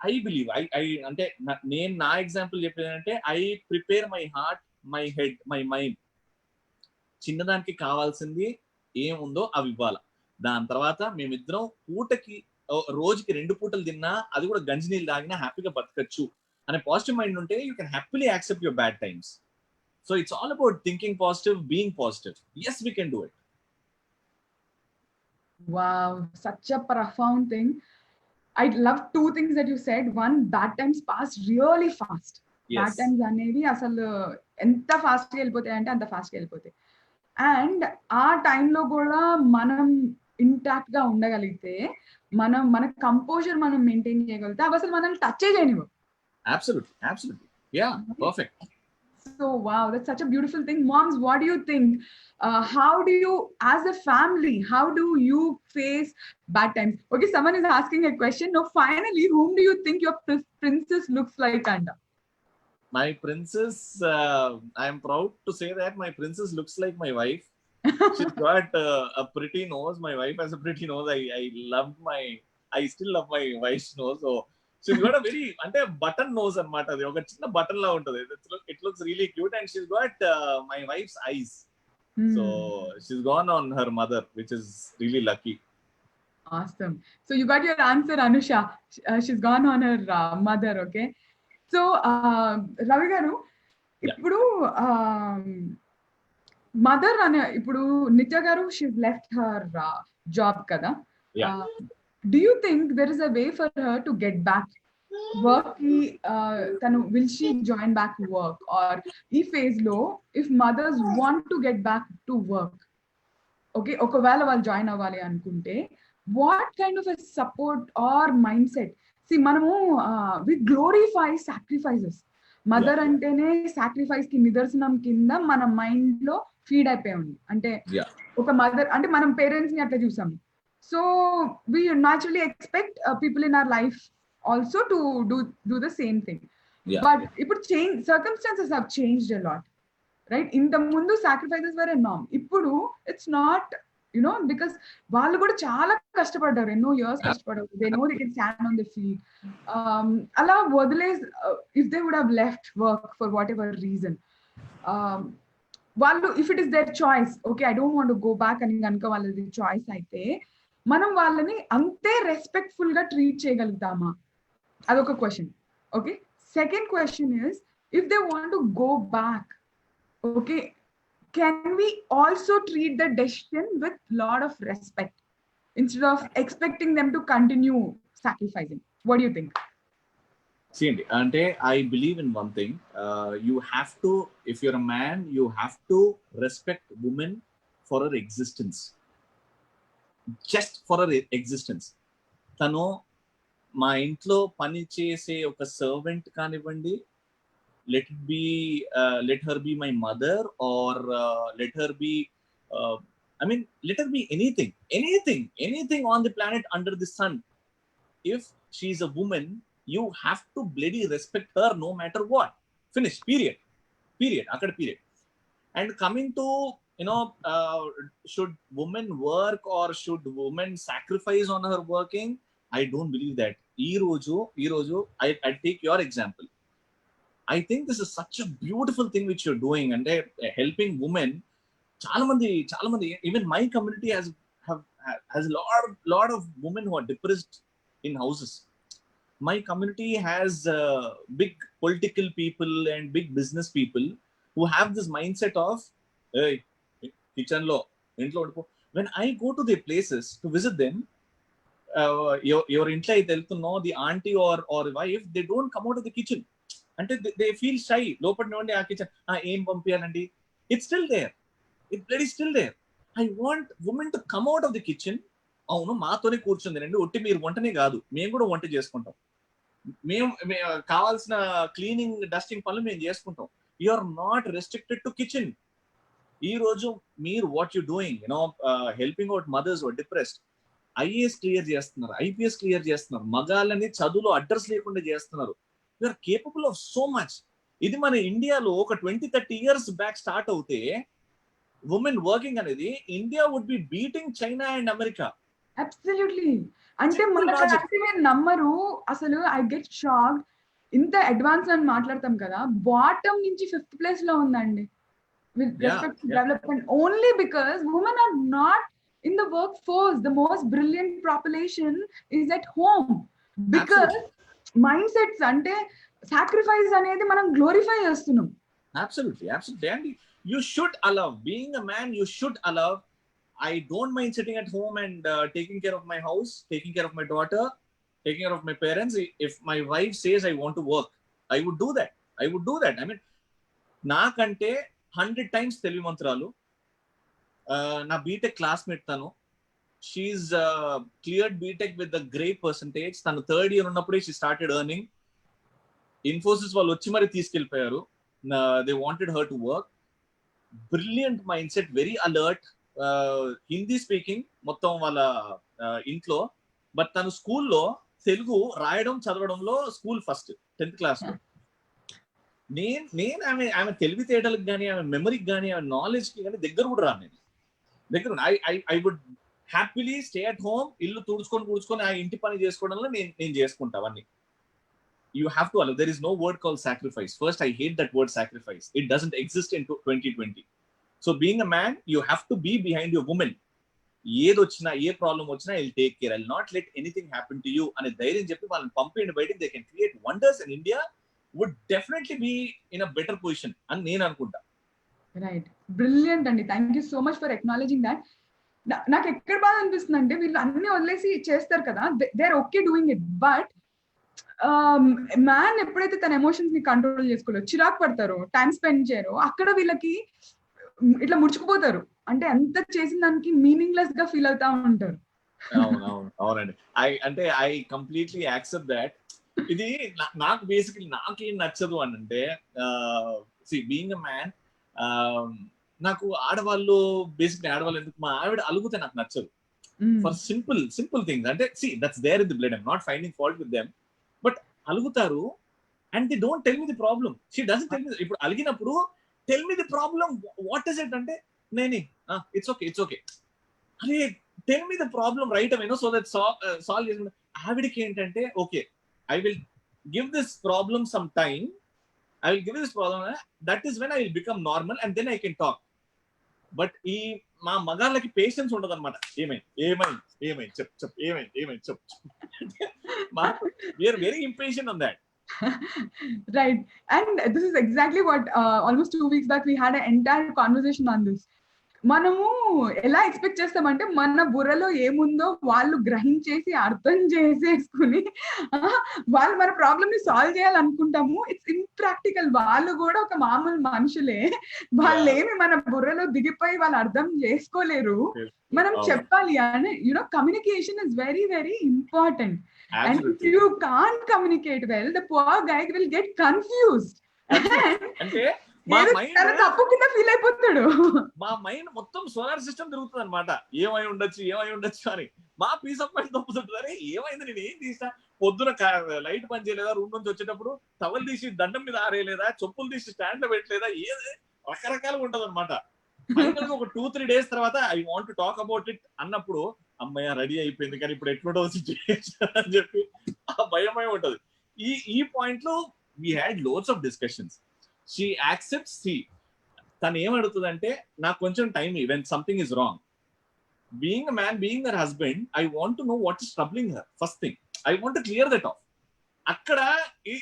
ఐ బిలీవ్, ఐ అంటే నేను నా ఎగ్జాంపుల్ చెప్పేది ఏంటంటే, I prepare my heart, my head, my mind. చిన్నదానికి కావాల్సింది ఏముందో అవి ఇవ్వాల. దాని తర్వాత మేమిద్దరం పూటకి, రోజుకి 2 పూటలు తిన్నా, అది కూడా గంజి నీళ్ళు తాగినా హ్యాపీగా బతకచ్చు అనే పాజిటివ్ మైండ్ ఉంటే you can happily accept your bad times. So it's all about thinking positive, being positive. Yes, we can do it. Wow, such a profound thing. I love 2 things that you said. One, bad times pass really fast. Yes. Bad times అనేవి అసలు ఎంత fast గా వెళ్ళిపోతాయి అంటే అంత fast గా వెళ్ళిపోతాయి. And ఆ టైంలో కూడా మనం ఇంటాక్ట్ గా ఉండగలిగితే, మన కంపోజర్ మనం మెయింటైన్ చేయగలిగితే, అవి అసలు మనల్ని touch చేయనివ్వు. Absolutely. Yeah, perfect. So wow, that's such a beautiful thing. Moms, what do you think? How do you, as a family, how do you face bad times? Okay, someone is asking a question. Now, finally, whom do you think your princess looks like, Anda? My princess, I am proud to say that my princess looks like my wife. She's got a pretty nose. My wife has a pretty nose. I still love my wife's nose. So she's got a very, ante button nose anamata. Adi oka chinna button la untadi. It looks really cute, and she's got my wife's eyes. So she's gone on her mother, which is really lucky. Awesome. So you got your answer, Anusha. She's gone on her mother. Okay. So Ravi garu, ఇప్పుడు mother అనే, ఇప్పుడు నిత్య గారు, she's left her job కదా. Do you think there is a way for her to get back work ki tanu, will she join back work, or ee phase lo if mothers want to get back to work, okay, okavela vallu join avvali anukunte, what kind of a support or mindset? మనము వి glorify sacrifices. Mother అంటేనే sacrifice కి నిదర్శనం కింద మన mind లో feed అయిపోయి ఉంది. అంటే ఒక మదర్ అంటే మనం పేరెంట్స్ ని అట్లా చూసాము. So we naturally expect people in our life also to do the same thing. But ఇప్పుడు change circumstances have changed a lot, right? ఇంత ముందు సాక్రిఫైసెస్ వర్ ఎ నార్మ్. ఇప్పుడు ఇట్స్ నాట్, because వాళ్ళు కూడా చాలా కష్టపడ్డారు, ఎన్నో ఇయర్స్ కష్టపడ్డారు. They know they can stand on the feet. అలా వదిలేసి if they would have left work for whatever reason, వాళ్ళు if it is their choice, okay I don't want to go back అని కనుక వాళ్ళది choice అయితే, మనం వాళ్ళని అంతే రెస్పెక్ట్ఫుల్ గా ట్రీట్ చేయగలుగుతామా? అదొక question. Okay, second question is, if they want to go back, okay, can we also treat the decision with lot of respect instead of expecting them to continue sacrificing? What do you think? See, ante I believe in one thing. You have to, if you're a man, you have to respect women for her existence, just for her existence. Tano మా ఇంట్లో పని చేసే ఒక servant కానివ్వండి, let her be my mother, or let her be let her be anything on the planet under the sun. If she's a woman, you have to bloody respect her no matter what. Finish. Period akkada period. And coming to should women work or should women sacrifice on her working, I don't believe that. ee roju I take your example. I think this is such a beautiful thing which you're doing, and helping women. Chaala mandi, even my community has lot of women who are depressed in houses. My community has big political people and big business people who have this mindset of, hey, kitchen lo intlo undipo. When I go to their places to visit them, your intlo aithe eltunno, the auntie or wife, they don't come out of the kitchen. అంటే they feel shy. లోపల నుండి ఆ kitchen ఏం పంపించాలండి, it's still there, it bloody still there. I want women to come out of the kitchen. అవును, మాతోనే కూర్చుందినండి, ఒట్టి మీరు వంటనే కాదు, మేము కూడా వంట చేసుకుంటాం, మేము కావాల్సిన క్లీనింగ్ డస్టింగ్ పనులు మేము చేసుకుంటాం. You are not restricted to kitchen. ఈ రోజు మీరు what you doing, helping out mothers are depressed, IAS clear చేస్తున్నారు, ఐపీఎస్ క్లియర్ చేస్తున్నారు, మగాళ్ళని చదువులో అడ్రస్ లేకుండా చేస్తున్నారు. You are capable of so much. ఇది మన ఇండియాలో ఒక 20-30 years బ్యాక్ స్టార్ట్ అవుతే, ఉమెన్ వర్కింగ్ అనేది, India would be beating China and America. Absolutely. అంటే మనకి నమ్మరు అసలు. I get shocked. ఇంత అడ్వాన్స్ అని మాట్లాడతాం కదా, బాటమ్ నుంచి 5th place లో ఉందండి with respect to development, only because women are not in the workforce. The most brilliant population is at home, because mind sets అంటే సాక్రిఫైస్ అనేది మనం గ్లోరిఫై చేస్తున్నాం. Absolutely. And you should allow, being a man, you should allow. I don't mind sitting at home and taking care of my house, taking care of my daughter, taking care of my parents. If my wife says I want to work, I would do that. I mean, నాకంటే 100 times తెలివిమంత్రాలు నా BTech classmate తను. She's cleared BTech with a great percentage. తను 3rd year ఉన్నప్పుడే she started earning. Infosys వాళ్ళు వచ్చి మరి తీసుకెళ్ళిపోయారు. They wanted her to work. Brilliant mindset, very alert. Hindi speaking మొత్తం వాళ్ళ ఇంట్లో. బట్ తను స్కూల్లో తెలుగు రాయడం చదవడంలో స్కూల్ ఫస్ట్ 10th class లో. నేను ఆమె తెలివితేటలకు కానీ, ఆమె మెమరీకి కానీ, ఆమె నాలెడ్జ్కి కానీ దగ్గర కూడా రాను. I would happily stay at home, ఇల్లు తుడుచుకొని ఆ ఇంటి పని చేసుకోవడంలో నేను చేసుకుంటా అవన్నీ. You have to allow. There is no word called sacrifice. First, I hate that word sacrifice. It doesn't exist in 2020. So being a man, you have to be behind your woman. ఏదొచ్చినా, ఏ problem వచ్చినా, I'll take care. I'll not let anything happen to you అనే ధైర్యం చెప్పి వాళ్ళని పంపేయండి బయటికి. They can create wonders, and India would definitely be in a better position అని నేను అనుకుంటా. రైట్, బ్రిలియంట్ అండి. Thank you so much for acknowledging that. నాకు ఎక్కడ బాధ అనిపిస్తుంది అంటే, వీళ్ళు అన్ని వదిలేసి చేస్తారు కదా, they are okay doing it. But man ఎప్పుడైతే తన ఎమోషన్స్ ని కంట్రోల్ చేసుకోలేదు, చిరాకు పడతారు, టైం స్పెండ్ చేయరు, అక్కడ వీళ్ళకి ఇట్లా ముడుచుకుపోతారు. అంటే ఎంత చేసిన దానికి మీనింగ్లెస్ గా ఫీల్ అవుతా ఉంటారు. అవునండి. I completely accept that. ఇది నాకు బేసికలీ నాకేం నచ్చదు అని అంటే, బీయింగ్ అ మ్యాన్, నాకు ఆడవాళ్ళు ఎందుకు, మా ఆవిడ అలుగుతే నాకు నచ్చదు. ఫర్ సింపుల్ థింగ్స్ అంటే that's there in the blood. I'm not finding fault with them, but అలుగుతారు and they don't tell me the problem. She doesn't tell me. ఇప్పుడు అలిగినప్పుడు tell me the problem, what is it అంటే, నేనే it's okay. అరే tell me the problem right away, so that solve చేసుకుంటా. ఆవిడకి ఏంటంటే, okay I will give this problem some time, that is when I will become normal and then I can talk. But ఈ మా మగాళ్ళకి patience ఉండదు అనమాట. ఏమైంది చెప్పు. We're very impatient on that. Right. And this is exactly what almost 2 weeks back we had an entire conversation on this. మనము ఎలా expect చేస్తామంటే, మన బుర్రలో ఏముందో వాళ్ళు గ్రహించేసి అర్థం చేసేసుకుని వాళ్ళు మన ప్రాబ్లమ్ ని సాల్వ్ చేయాలనుకుంటాము. It's impractical. వాళ్ళు కూడా ఒక మామూలు మనుషులే. వాళ్ళు ఏమి మన బుర్రలో దిగిపోయి వాళ్ళు అర్థం చేసుకోలేరు. మనం చెప్పాలి అని, communication is very very important. And if you can't communicate well, the poor guy will get confused. అంటే తప్పు కింద ఫీల్ అయిపోతాడు. మా మైండ్ మొత్తం సోలార్ సిస్టమ్ తిరుగుతుంది అనమాట. ఏమై ఉండొచ్చు అని మా పీస్ ఆఫ్ మైండ్ తప్పుతుంటారు. ఏమైంది, నేను ఏం తీసా, పొద్దున లైట్ పని చేయలేదా, రూమ్ నుంచి వచ్చేటప్పుడు టవల్ తీసి దండం మీద ఆరేయలేదా, చెప్పులు తీసి స్టాండ్ లో పెట్టలేదా, ఏది రకరకాలుగా ఉంటది అనమాట. ఒక 2-3 days తర్వాత I want to talk about it అన్నప్పుడు, అమ్మాయి రెడీ అయిపోయింది కానీ ఇప్పుడు ఎట్లుంటో సిచ్యువేషన్ అని చెప్పి ఆ భయమై ఉంటది. ఈ పాయింట్ లో we had loads of discussions. She accepts. తను ఏమడుగుతుందంటే, నాకు కొంచెం time when something is wrong. Being a man, being her husband, I want to know what is troubling her. First thing I want to clear that of. అక్కడ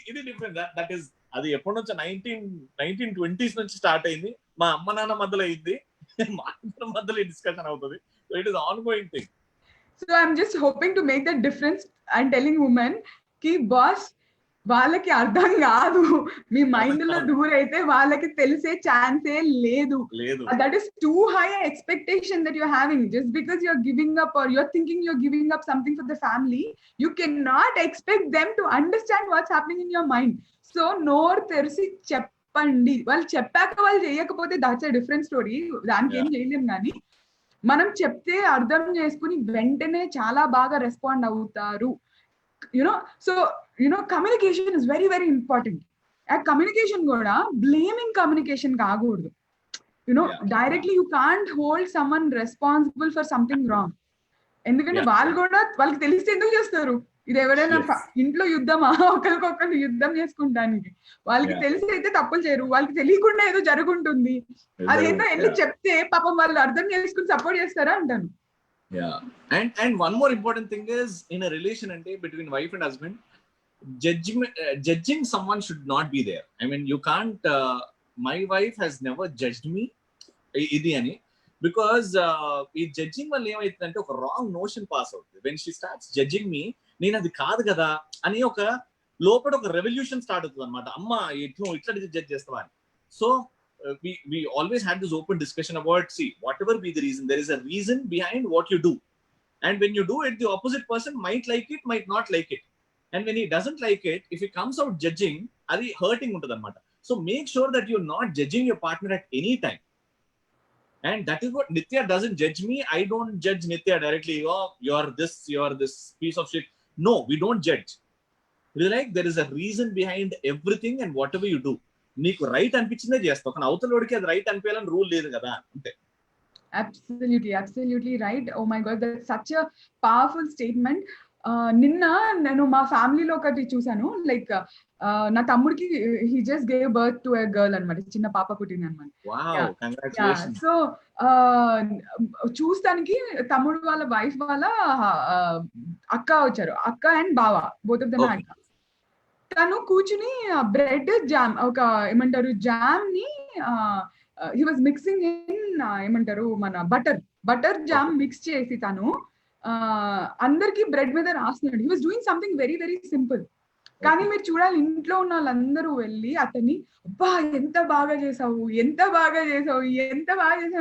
ఇది different. That is, అది ఎప్పటి నుంచో 1920s నుంచి start అయింది. మా అమ్మ నాన్న మధ్యలో అయింది, మా ఇద్దరి మధ్యలో డిస్కషన్ అవుతుంది. So it is on going thing. So I'm just hoping to make that difference and telling women ki boss, వాళ్ళకి అర్థం కాదు, మీ మైండ్ లో దూరైతే వాళ్ళకి తెలిసే ఛాన్సే లేదు. That is too high expectation that you're having. Just because you're giving up or you're thinking you're giving up something for the family, you can not expect them to understand what's happening in your mind. So నోరు తెరిచి చెప్పండి. వాళ్ళు చెప్పాక వాళ్ళు చేయకపోతే that's a different story, దానికి ఏం చేయలేం. కానీ మనం చెప్తే అర్థం చేసుకుని వెంటనే చాలా బాగా రెస్పాండ్ అవుతారు. So communication is very very important. ఆ కమ్యూనికేషన్ కూడా బ్లేమింగ్ కమ్యూనికేషన్ కాకూడదు. Directly you can't hold someone responsible for something wrong. ఎందుకంటే వాళ్ళు కూడా, వాళ్ళకి తెలిస్తే ఎందుకు చేస్తారు? ఇది ఎవరైనా ఇంట్లో యుద్ధమా, ఒకరికొకరు యుద్ధం చేసుకుంటానికి? వాళ్ళకి తెలిసి అయితే తప్పులు చేయరు, వాళ్ళకి తెలియకుండా ఏదో జరుగుంటుంది. అదేంటో వెళ్ళి చెప్తే పాపం వాళ్ళు అర్థం చేసుకుని సపోర్ట్ చేస్తారా అంటాను. Yeah, and one more important thing is, in a relation between wife and husband, judging someone should not be there. I mean, you can't. My wife has never judged me, idi ani, because ee judging valla emaitundante oka wrong notion pass avutundi. When she starts judging me, nenu adi kaadu kada ani oka lopada oka revolution start avutundi annamata. Amma itla judge chestava ani. So we always had this open discussion about, whatever be the reason, there is a reason behind what you do, and when you do it, the opposite person might like it, might not like it, and when he doesn't like it, if he comes out judging, adi hurting untadu annamata. So make sure that you're not judging your partner at any time, and that is what Nitya doesn't judge me. I don't judge Nitya directly. Oh, you're this piece of shit. No, we don't judge. It's like there is a reason behind everything, and whatever you do, నీకు right అనిపించిందే చేస్తావు, కానీ అవతలోడికి అది right అనిపించాలని rule లేదు కదా అంతే. Absolutely right. Oh my God, that's such a powerful statement. నిన్న నేను మా ఫ్యామిలీలో ఒకటి చూసాను. లైక్ నా తమ్ముడికి he just gave birth to a girl అన్నమాట, చిన్న పాప పుట్టింది అన్నమాట. Wow, congratulations. సో చూస్తానికి తమ్ముడు వాళ్ళ వైఫ్ వాళ్ళ అక్క వచ్చారు, అక్క అండ్ బావ, బోత్ ఆఫ్ దెమ్ అక్క. తను కూర్చుని బ్రెడ్ జామ్, ఒక ఏమంటారు జామ్ ని హీ వాజ్ మిక్సింగ్ ఇన్ ఏమంటారు మన బటర్ జామ్ మిక్స్ చేసి తను అందరికి బ్రెడ్ మీద రాస్తున్నాడు. He was doing something very very simple. కానీ మీరు చూడాలి, ఇంట్లో ఉన్న వాళ్ళందరూ వెళ్ళి అతన్ని, అబ్బా ఎంత బాగా చేసావు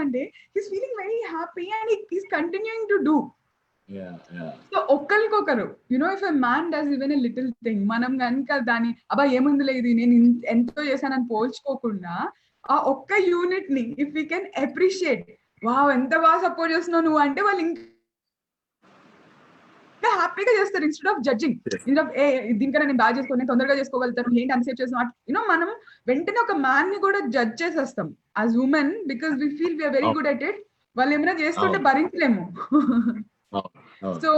అంటే he's feeling very happy and he's continuing to do. yeah. సో ఒక్కరికొకరు if a man does even a little thing, మనం కనుక దాన్ని అబ్బా ఏముందిలే ఇది నేను ఎంతో చేశానని పోల్చుకోకుండా ఆ ఒక్క యూనిట్ ని if we can appreciate, wow ఎంత బాగా సపోర్ట్ చేస్తున్నావు నువ్వు అంటే వాళ్ళు ఇంకా హ్యాపీగా చేస్తారు instead of judging. Instead of దీనికన్నా నేను బాగా చేసుకోవాలి, నేను తొందరగా చేసుకోగలుగుతాను, ఏంటి అన్సేఫ్ చేస్తున్నావు, మనం వెంటనే ఒక మ్యాన్ ని కూడా జడ్జ్ చేసేస్తాం as women because we feel we're very good at it. వాళ్ళు ఏమైనా చేస్తుంటే భరించలేము. సో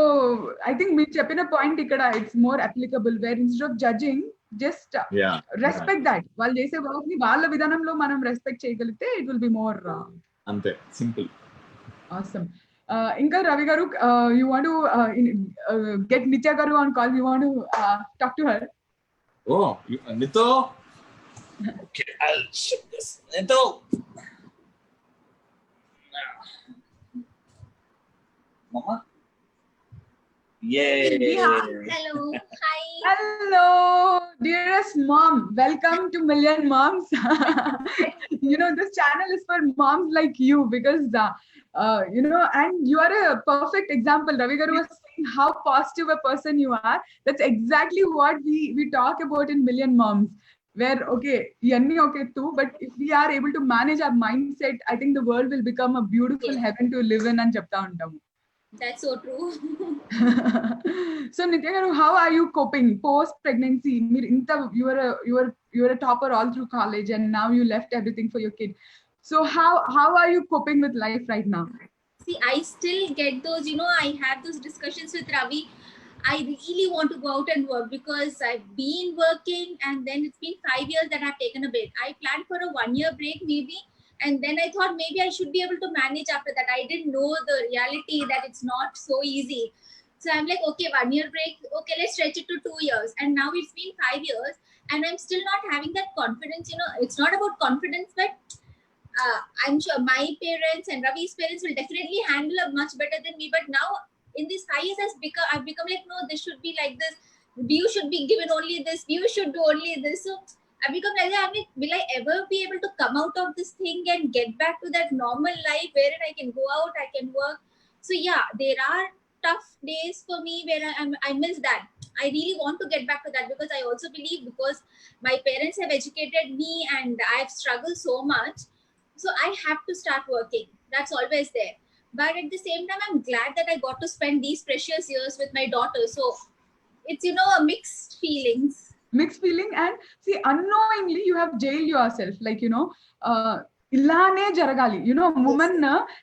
ఐ థింక్ మీరు చెప్పిన పాయింట్ ఇక్కడ it's more applicable, where instead of judging just respect that. వాళ్ళు చేసే వర్క్ ని వాళ్ళ విధానంలో మనం రెస్పెక్ట్ చేయగలిగితే ఇట్ విల్ బి మోర్ అంతే సింపుల్. ఆసమ్. ఇంకా రవి గారు, you want to get Nitya garu on call, you want to talk to her? Oh, Nito. Okay, I'll shift this. Nito. Mama. Yay. Hello. Hi. Hello, dearest mom. Welcome to Million Moms. This channel is for moms like you because and you are a perfect example. Ravi garu was saying how positive a person you are. That's exactly what we talk about in Million Moms, where okay yanni okay too, but if we are able to manage our mindset, I think the world will become a beautiful heaven to live in అని చెప్తా ఉంటాము. That's so true. So Nitya garu, how are you coping post pregnancy? You were a topper all through college and now you left everything for your kid. So how are you coping with life right now? See, I still get those, I have those discussions with Ravi. I really want to go out and work because I've been working and then it's been 5 years that I've taken a break. I planned for a 1-year break maybe, and then I thought maybe I should be able to manage after that. I didn't know the reality that it's not so easy. So I'm like, okay, 1-year break, okay, let's stretch it to 2 years. And now it's been 5 years and I'm still not having that confidence. It's not about confidence, but I'm sure my parents and Ravi's parents will definitely handle it much better than me. But now in these 5 years, I've become like, no, this should be like this. You should be given only this. You should do only this. So I've become like that. I mean, will I ever be able to come out of this thing and get back to that normal life wherein I can go out, I can work? So yeah, there are tough days for me where I miss that. I really want to get back to that because I also believe because my parents have educated me and I've struggled so much. So I have to start working. That's always there. But at the same time, I'm glad that I got to spend these precious years with my daughter. So it's, a mixed feelings. Mixed feeling, and see, unknowingly, you have jailed yourself. Like, ilane jaragali. Women,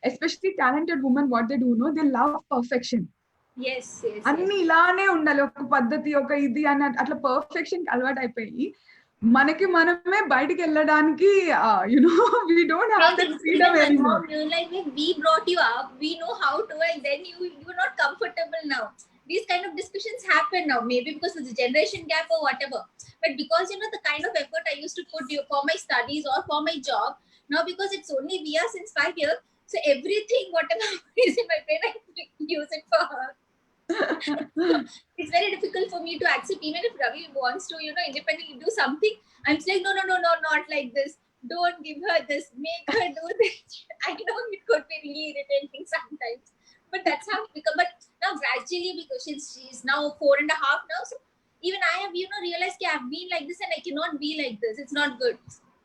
especially talented women, what they do, they love perfection. Yes. అన్ని ఇలానే ఉండాలి, ఒక పద్ధతి, ఒక ఇది అని అట్లా perfection అలవాటు అయిపోయి మనకి మనమే బయటికి వెళ్ళడానికి we don't have that freedom anymore. Like we brought you up, we know how to, and then you're not comfortable now. These kind of discussions happen now, maybe because of the generation gap or whatever, but because the kind of effort I used to put for my studies or for my job, now because it's only Via since 5 years, so everything whatever is in my brain I use it for her. It's very difficult for me to accept, even if Ravi wants to independently do something. I'm like, no, not like this, don't give her this, make her do this. I know it could be really irritating sometimes, but that's how it become. But now gradually, because she's now 4.5 now, so even I have realized that I've been like this and I cannot be like this. It's not good.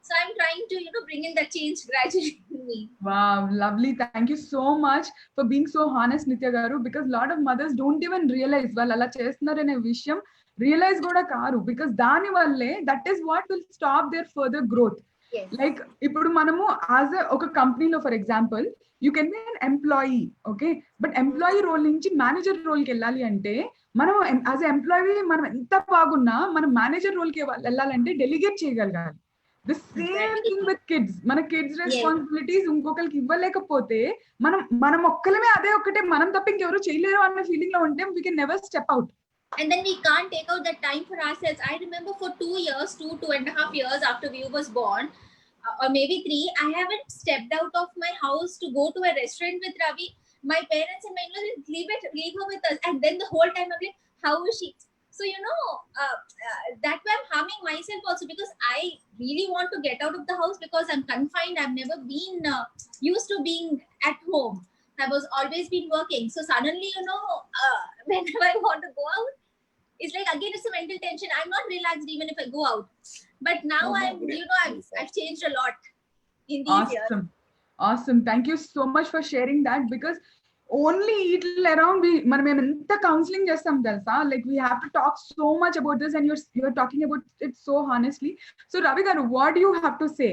So I'm trying to bring in that change gradually in me. Wow, lovely. Thank you so much for being so honest, Nitya garu, because a lot of mothers don't even realize వాళ్ళు అలా చేస్తున్నారనే విషయం realise కూడా car, because దాని వల్లే that is what will stop their further growth. Like ఇప్పుడు మనము as ఒక కంపెనీలో for example you can be an employee, okay, but employee role నుంచి మేనేజర్ రోల్కి వెళ్ళాలి అంటే మనం యాజ్ ఎంప్లాయీ మనం ఎంత బాగున్నా మనం మేనేజర్ రోల్కి వెళ్ళాలంటే డెలిగేట్ చేయగలగాలి. The same thing with kids. మన kids responsibilities ఇంకొకరికి ఇవ్వలేకపోతే మనం ఒక్కలమే అదే ఒక్కటే మనం తప్ప ఇంకెవరు చేయలేరు అన్న ఫీలింగ్ లో ఉంటే we can never step out. And then we can't take out that time for ourselves. I remember for 2.5 years after View was born, or maybe 3, I haven't stepped out of my house to go to a restaurant with Ravi. My parents and my in-laws leave her with us, and then the whole time I'm like, how is she? So that way I'm harming myself also, because I really want to get out of the house because I'm confined. I've never been used to being at home. I was always been working. So suddenly, whenever I want to go out, it's like again it's a mental tension. I'm not relaxed even if I go out. But now I've changed a lot in these years. Awesome. Thank you so much for sharing that, because only little around మనం ఎంత counselling చేస్తాం తెలుసా, like we have to talk so much about this, and you're talking about it so honestly. So Ravi garu, what do you have to say?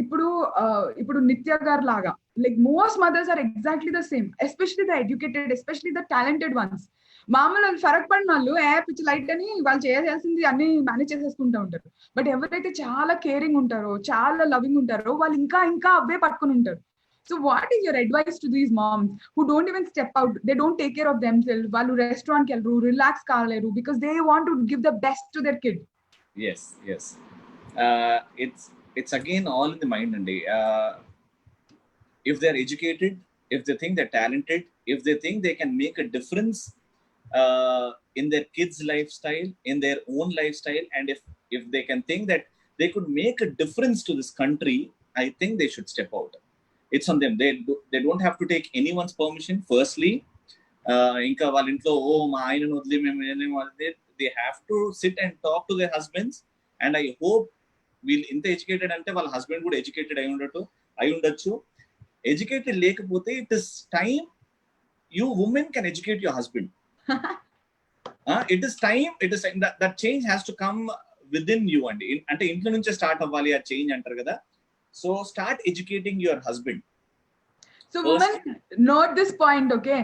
ఇప్పుడు నిత్య గారు లాగా, like most mothers are exactly the same, especially the educated, especially the talented ones. మామూలు ఫరక్ పడిన వాళ్ళు పిచ్చి light అని వాళ్ళు చేయాల్సింది అన్ని మేనేజ్ చేసేసుకుంటూ ఉంటారు. బట్ ఎవరైతే చాలా కేరింగ్ ఉంటారో, చాలా లవింగ్ ఉంటారో, వాళ్ళు ఇంకా ఇంకా అవే పట్టుకుని ఉంటారు. So what is your advice to these moms who don't even step out? They don't take care of themselves. Valu restaurant ki velleru, relax kaaleru, because they want to give the best to their kid. Yes. It's again all in the mind, and if they're educated, if they think they're talented, if they think they can make a difference in their kids' lifestyle, in their own lifestyle, and if they can think that they could make a difference to this country, I think they should step out. It's on them. They don't have to take anyone's permission. Firstly, inka vaal intlo ma ayana odli mem they have to sit and talk to their husbands, and I hope will inta educated ante vaal husband kuda educated ayi undachu. Educated lekapothe it is time you women can educate your husband. It is time that change has to come within you, ante intlo nunche start avvali a change antaru kada. So start educating your husband. So women, note this point, okay?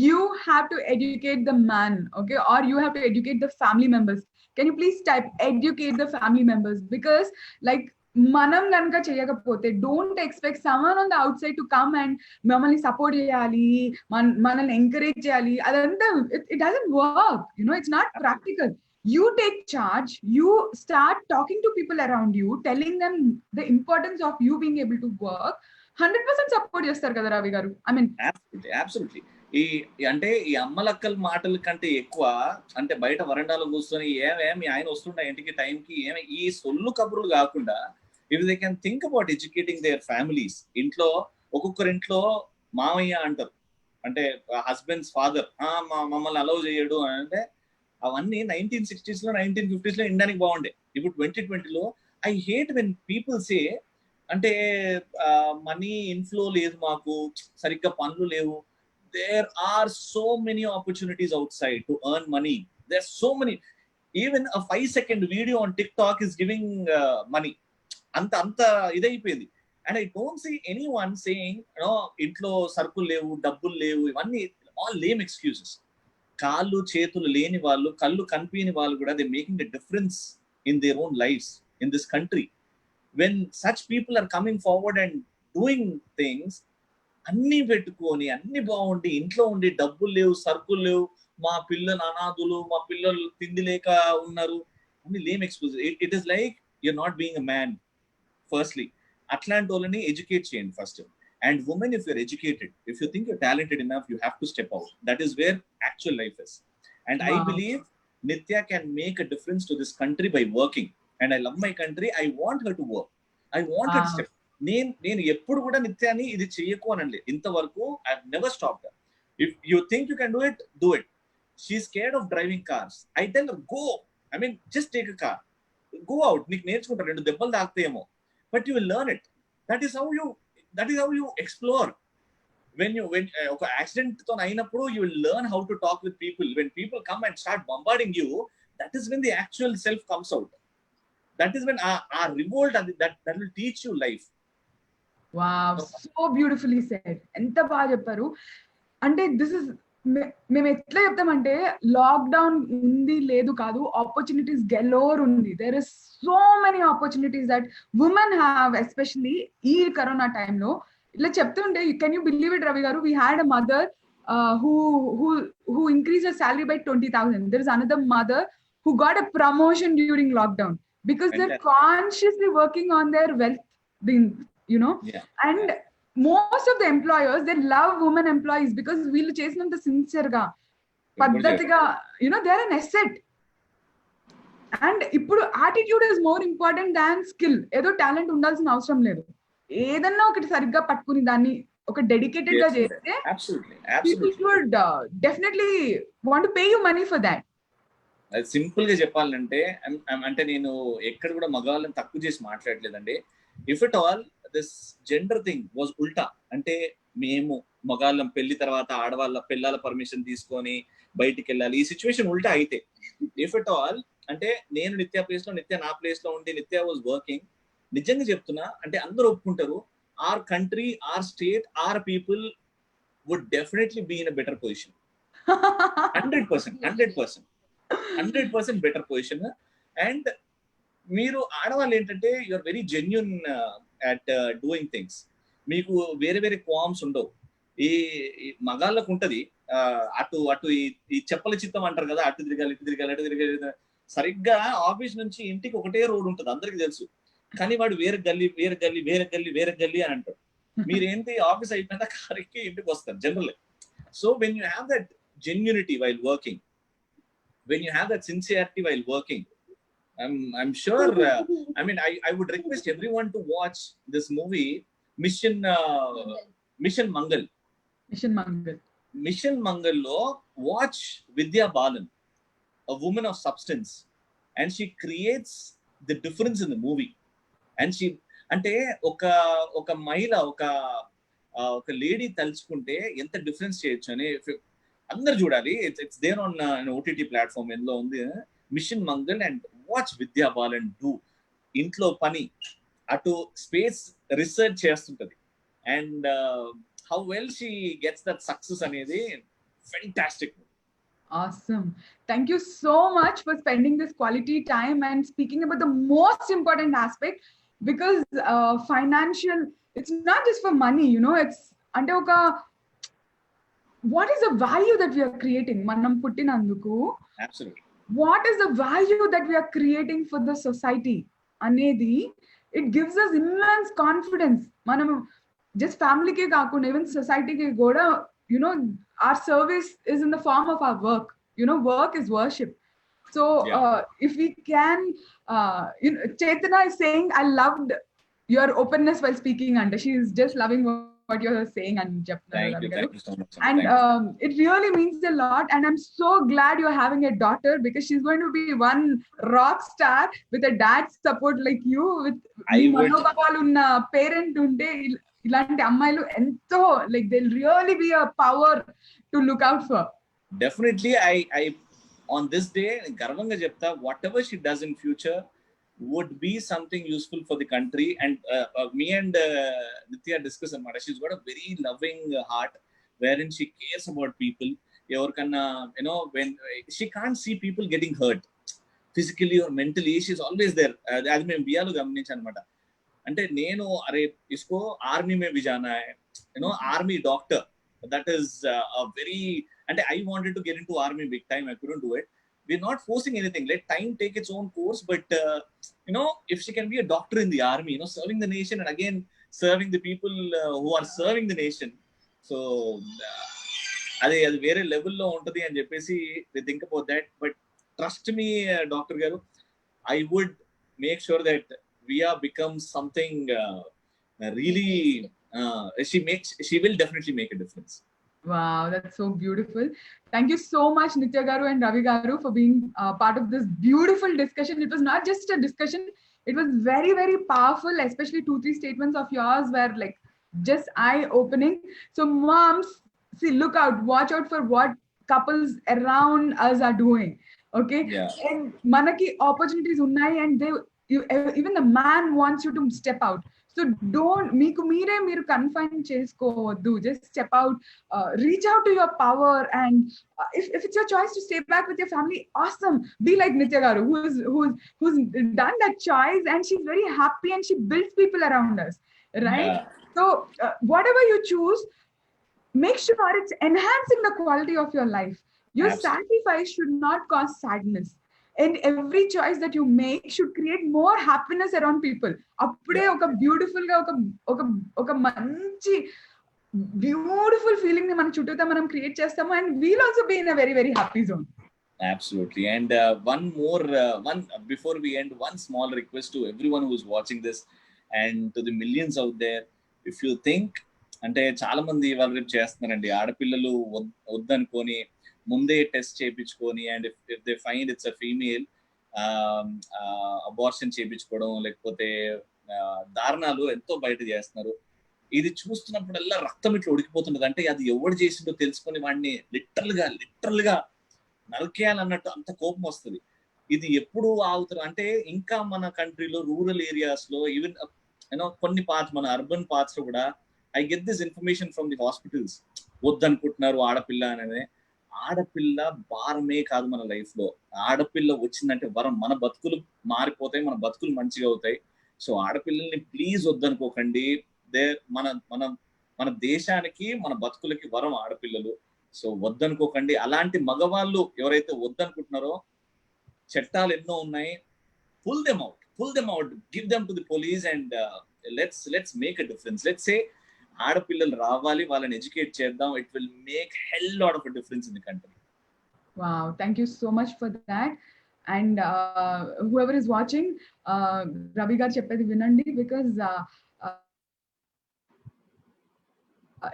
You have to educate the man, okay? Or you have to educate the family members. Can you please type educate the family members? Because like manam ganaka cheyakapothe, don't expect someone on the outside to come and mammalni support cheyali, manalni encourage cheyali. Adantha it doesn't work. It's not practical. You take charge, you start talking to people around you, telling them the importance of you being able to work. 100% support చేస్తారు కదా రవి గారు. I mean absolutely. అంటే ఈ అమ్మలక్కల మాటల కంటే ఎక్కువ అంటే బయట వరండాలో కూర్చొని ఏమేమి ఆయన వస్తుండే ఇంటికి టైంకి ఈ సొల్లు కబుర్లు కాకుండా if they can think about educating their families, ఇంట్లో ఒక్కొక్కరి ఇంట్లో మామయ్య అంటారు, అంటే హస్బెండ్స్ ఫాదర్ మమ్మల్ని అలౌ చేయడు అంటే అవన్నీ 1960s లో 1950s లో ఇండియానికి బాగుండే. ఇప్పుడు 2020లో I hate when people say అంటే మనీ ఇన్ఫ్లో లేదు, మాకు సరిగ్గా పనులు లేవు. There are so many opportunities outside to earn money. There so many. Even a 5-second video on TikTok is giving money. అంత ఇదైపోయింది. And I don't see anyone saying ఇంట్లో సరుకులు లేవు, డబ్బులు లేవు, ఇవన్నీ ఆల్ లేమ్ ఎక్స్క్యూజెస్. కాళ్ళు చేతులు లేని వాళ్ళు, కళ్ళు కనిపించని వాళ్ళు కూడా they making a difference in their own lives in this country. When such people are coming forward and doing things, అన్ని పెట్టుకొని అన్ని బాగుండి ఇంట్లో ఉండి డబ్బులు లేవు, సరుకులు లేవు, మా పిల్లలు అనాథులు, మా పిల్లలు తిండి లేక ఉన్నారు, అన్ని lame excuse. It is like you're not being a man. Firstly అట్లాంటి వాళ్ళని ఎడ్యుకేట్ చేయండి first. And women, if you're educated, if you think you're talented enough, you have to step out. That is where actual life is. And wow. I believe Nithya can make a difference to this country by working. And I love my country. I want her to work. I want her to step. నేను ఎప్పుడు కూడా నిత్యాన్ని ఇది చెయ్యకు అనండి ఇంతవరకు. I've never stopped her. If you think you can do it, do it. She's scared of driving cars. I tell her, go. I mean, just take a car. Go out. నీకు నేర్చుకుంటారు, 2 దెబ్బలు తాకుతాయేమో, but you will learn it. That is how you explore. When ఒక accident తో అయినప్పుడు you will learn how to talk with people. When people come and start bombarding you, that is when the actual self comes out. That is when our revolt, that will teach you life. Wow, so beautifully said. ఎంత బాగా చెప్పారు. అంటే this is మేము ఎట్లా చెప్తామంటే lockdown ఉంది లేదు కాదు, ఆపర్చునిటీస్ గెలోర్ ఉంది. There is so many opportunities that women have, especially ఈ కరోనా టైంలో. ఇలా చెప్తుంటే can you believe it Ravi గారు, we had a mother who increased her salary by 20,000. There is another mother who got a promotion during lockdown because they're consciously working on their wealth, and most of the employers, they love women employees because వీళ్ళు చేసినంత sincere గా పద్ధతిగా they are an asset. అండ్ ఇప్పుడు attitude is more important than skill. ఏదో talent ఉండాల్సిన అవసరం లేదు, ఏదన్నా ఒకటి సరిగ్గా పట్టుకుని దాన్ని ఒక డెడికేటెడ్ గా చేస్తే absolutely people should definitely want to pay you money for that. అది సింపుల్ గా చెప్పాలంటే అంటే నేను ఎక్కడ కూడా మగవాళ్ళని తక్కువ చేసి మాట్లాడలేదండి. If it all this gender thing was ఉల్టా. అంటే మేము మగాళ్ళం పెళ్లి తర్వాత ఆడవాళ్ళ పిల్లల పర్మిషన్ తీసుకొని బయటికి వెళ్ళాలి, ఈ సిచ్యువేషన్ ఉల్టా అయితే ఇఫ్ ఇట్ ఆల్ అంటే నేను నిత్య ప్లేస్ లో, నిత్య నా ప్లేస్ లో ఉండి నిత్య వాజ్ వర్కింగ్, నిజంగా చెప్తున్నా అంటే అందరూ ఒప్పుకుంటారు, our country, our state, our people would definitely be in a better position. 100% better position. And మీరు ఆడవాళ్ళు ఏంటంటే you are very genuine at doing things. మీకు వేరే వేరే క్వామ్స్ ఉండవు. ఈ మగాళ్ళకు ఉంటది అటు అటు ఈ చెప్పల చిత్తం అంటారు కదా, అటు తిరగాలి ఇటు తిరగాలి అటు తిరగాలి. సరిగ్గా ఆఫీస్ నుంచి ఇంటికి ఒకటే రోడ్ ఉంటుంది, అందరికి తెలుసు. కానీ వాడు వేరే గల్లీ వేరే గల్లీ వేరే గల్లీ వేరే గల్లీ అని అంటాడు. మీరేంటి ఆఫీస్ అయిపోయినా కారికి ఇంటికి వస్తారు general. So when you have that genuinity while working, when you have that sincerity while working, I'm sure I mean I would request everyone to watch this movie Mission Mangal. Mission Mangal lo watch Vidya Balan, a woman of substance, and she creates the difference in the movie. And she అంటే ఒక మహిళ ఒక lady తలుచుకుంటే ఎంత difference చేయొచ్చు అని అందరు చూడాలి. It's there on OTT platform ఎందులో ఉంది Mission Mangal. And watch Vidya Balan do. ఇంట్లో పని అటు స్పేస్ రీసెర్చ్ చేస్తుంటది. And how well she gets that success అనేది fantastic. Awesome. Thank you so much for spending this quality time and speaking about the most important aspect, because financial, it's not just for money, you know, it's ante oka what is the value that we are creating manam puttinanduku. Absolutely. What is the value that we are creating for the society anedi, it gives us immense confidence. Manam just family ke kaakunda even society ke goda, you know, our service is in the form of our work. You know, work is worship. So if we can you know, Chaitana is saying I loved your openness while speaking, and she is just loving what you're saying and thank you so much. And it really means a lot, and I'm so glad you're having a daughter, because she's going to be one rock star with a dad's support like you, with మనోభావాలు ఉన్న parent ఉంటే ఇలాంటి అమ్మాయిలు ఎంతో like they'll really be a power to look out for. Definitely I on this day garvanga chepta whatever she does in future would be something useful for the country. And me and Nithya discuss anamata, she's got a very loving heart wherein she cares about people. Evarkanna, you know, when she can't see people getting hurt physically or mentally, she's always there. Adi mem biyalu gamanincha anamata. Ante nenu are isko army mein bhi jana hai, you know, army doctor, that is a very, and I wanted to get into army big time, I couldn't do it. We're not forcing anything, let time take its own course. But you know, if she can be a doctor in the army, you know, serving the nation and again serving the people who are serving the nation, so adi vere level lo untadi ani cheppesi we think about that. But trust me, Dr. Garu, I would make sure that we are become something really she will definitely make a difference. Wow, that's so beautiful. Thank you so much, Nithya Garu and Ravi Garu, for being part of this beautiful discussion. It was not just a discussion, it was very, very powerful, especially 2-3 statements of yours were like just eye-opening. So moms, see, look out, watch out for what couples around us are doing. Okay? Yeah. And manaki opportunities unnai, and even the man wants you to step out. So don't meeku meer confine cheskovoddu, just step out, reach out to your power. And if it's your choice to stay back with your family, awesome, be like Nithya Garu, who's done that choice, and she's very happy and she builds people around us, right? Yeah. So whatever you choose, make sure it's enhancing the quality of your life. Your sacrifice should not cause sadness, and every choice that you make should create more happiness around people. Appude oka beautiful ga oka manchi beautiful feeling ni mana chuttuta manam create chestamu, and we'll also be in a very, very happy zone. Absolutely. And one more before we end, one small request to everyone who is watching this and to the millions out there. If you think అంటే చాలా మంది ఇవాళ రేపు చేస్తున్నారండి. ఆడపిల్లలు వద్దనుకొని ముందే test చేయించుకొని, and if they find it's a female, abortion చేయించుకోవడం, లేకపోతే దారుణాలు ఎంతో బయట చేస్తున్నారు. ఇది చూస్తున్నప్పుడల్లా రక్తం ఇట్లా ఉడికిపోతుంటది. అంటే అది ఎవడు చేసిండో తెలుసుకొని వాడిని లిటరల్ గా నరికేయాలన్నట్టు అంత కోపం వస్తుంది. ఇది ఎప్పుడు ఆగుతారు అంటే, ఇంకా మన కంట్రీలో రూరల్ ఏరియాస్ లో, ఈవెన్ కొన్ని పార్ట్స్, మన అర్బన్ పార్ట్స్ లో కూడా I get this information from the hospitals. వద్దనుకుంటున్నారు ఆడపిల్ల అనేది. ఆడపిల్ల భారమే కాదు మన లైఫ్ లో. ఆడపిల్ల వచ్చిందంటే వరం. మన బతుకులు మారిపోతాయి, మన బతుకులు మంచిగా అవుతాయి. సో ఆడపిల్లల్ని ప్లీజ్ వద్దనుకోకండి. దే మన మన మన దేశానికి, మన బతుకులకి వరం ఆడపిల్లలు. సో వద్దనుకోకండి. అలాంటి మగవాళ్ళు ఎవరైతే వద్దనుకుంటున్నారో, చట్టాలు ఎన్నో ఉన్నాయి. pull them out, give them to the police, and let's make a difference. Let's say ఆడపిల్లలు రావాలి, వాళ్ళని ఎడ్యుకేట్ చేద్దాం. It will make hell lot of a difference in the country. Wow, thank you so much for that. And whoever is watching, Ravi garu cheppedi vinandi, because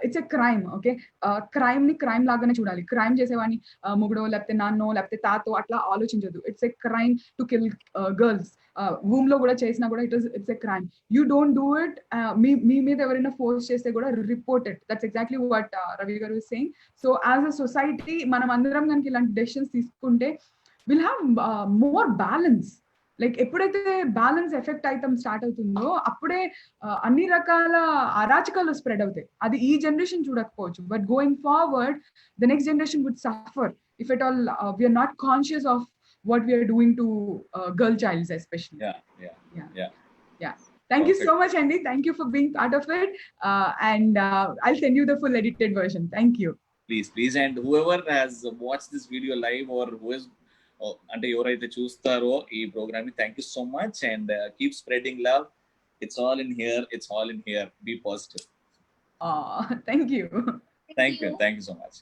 it's a crime. Okay, crime ని crime లాగానే చూడాలి. Crime చేసేవాడిని మొగుడో లేకపోతే నాన్నో లేకపోతే తాతో అట్లా ఆలోచించదు. It's a crime to kill girls. Womb లో కూడా చేసినా కూడా it's a crime. You don't do it. మీ మీద ఎవరైనా ఫోర్స్ చేస్తే కూడా report it. That's exactly what Ravi గారు is saying. So as a society మనం అందరం కనుక ఇలాంటి డెసిషన్స్ తీసుకుంటే will have more balance. Like ఎప్పుడైతే బ్యాలెన్స్ ఎఫెక్ట్ ఐటమ్ స్టార్ట్ అవుతుందో అప్పుడే అన్ని రకాల అరాచకాలు స్ప్రెడ్ అవుతాయి. అది ఈ జనరేషన్ చూడకపోవచ్చు, but going forward the next generation would suffer if at all we're not conscious of what we are doing to girl childs especially. Yeah. Thank you so much, Andy. Thank you for being part of it. And I'll send you the full edited version. Thank you. Please. And whoever has watched this video live, or who is అంటే ఎవరైతే చూస్తారో ఈ programme ని, thank you so much. And keep spreading love. It's all in here. Be positive. Thank you. Thank you so much.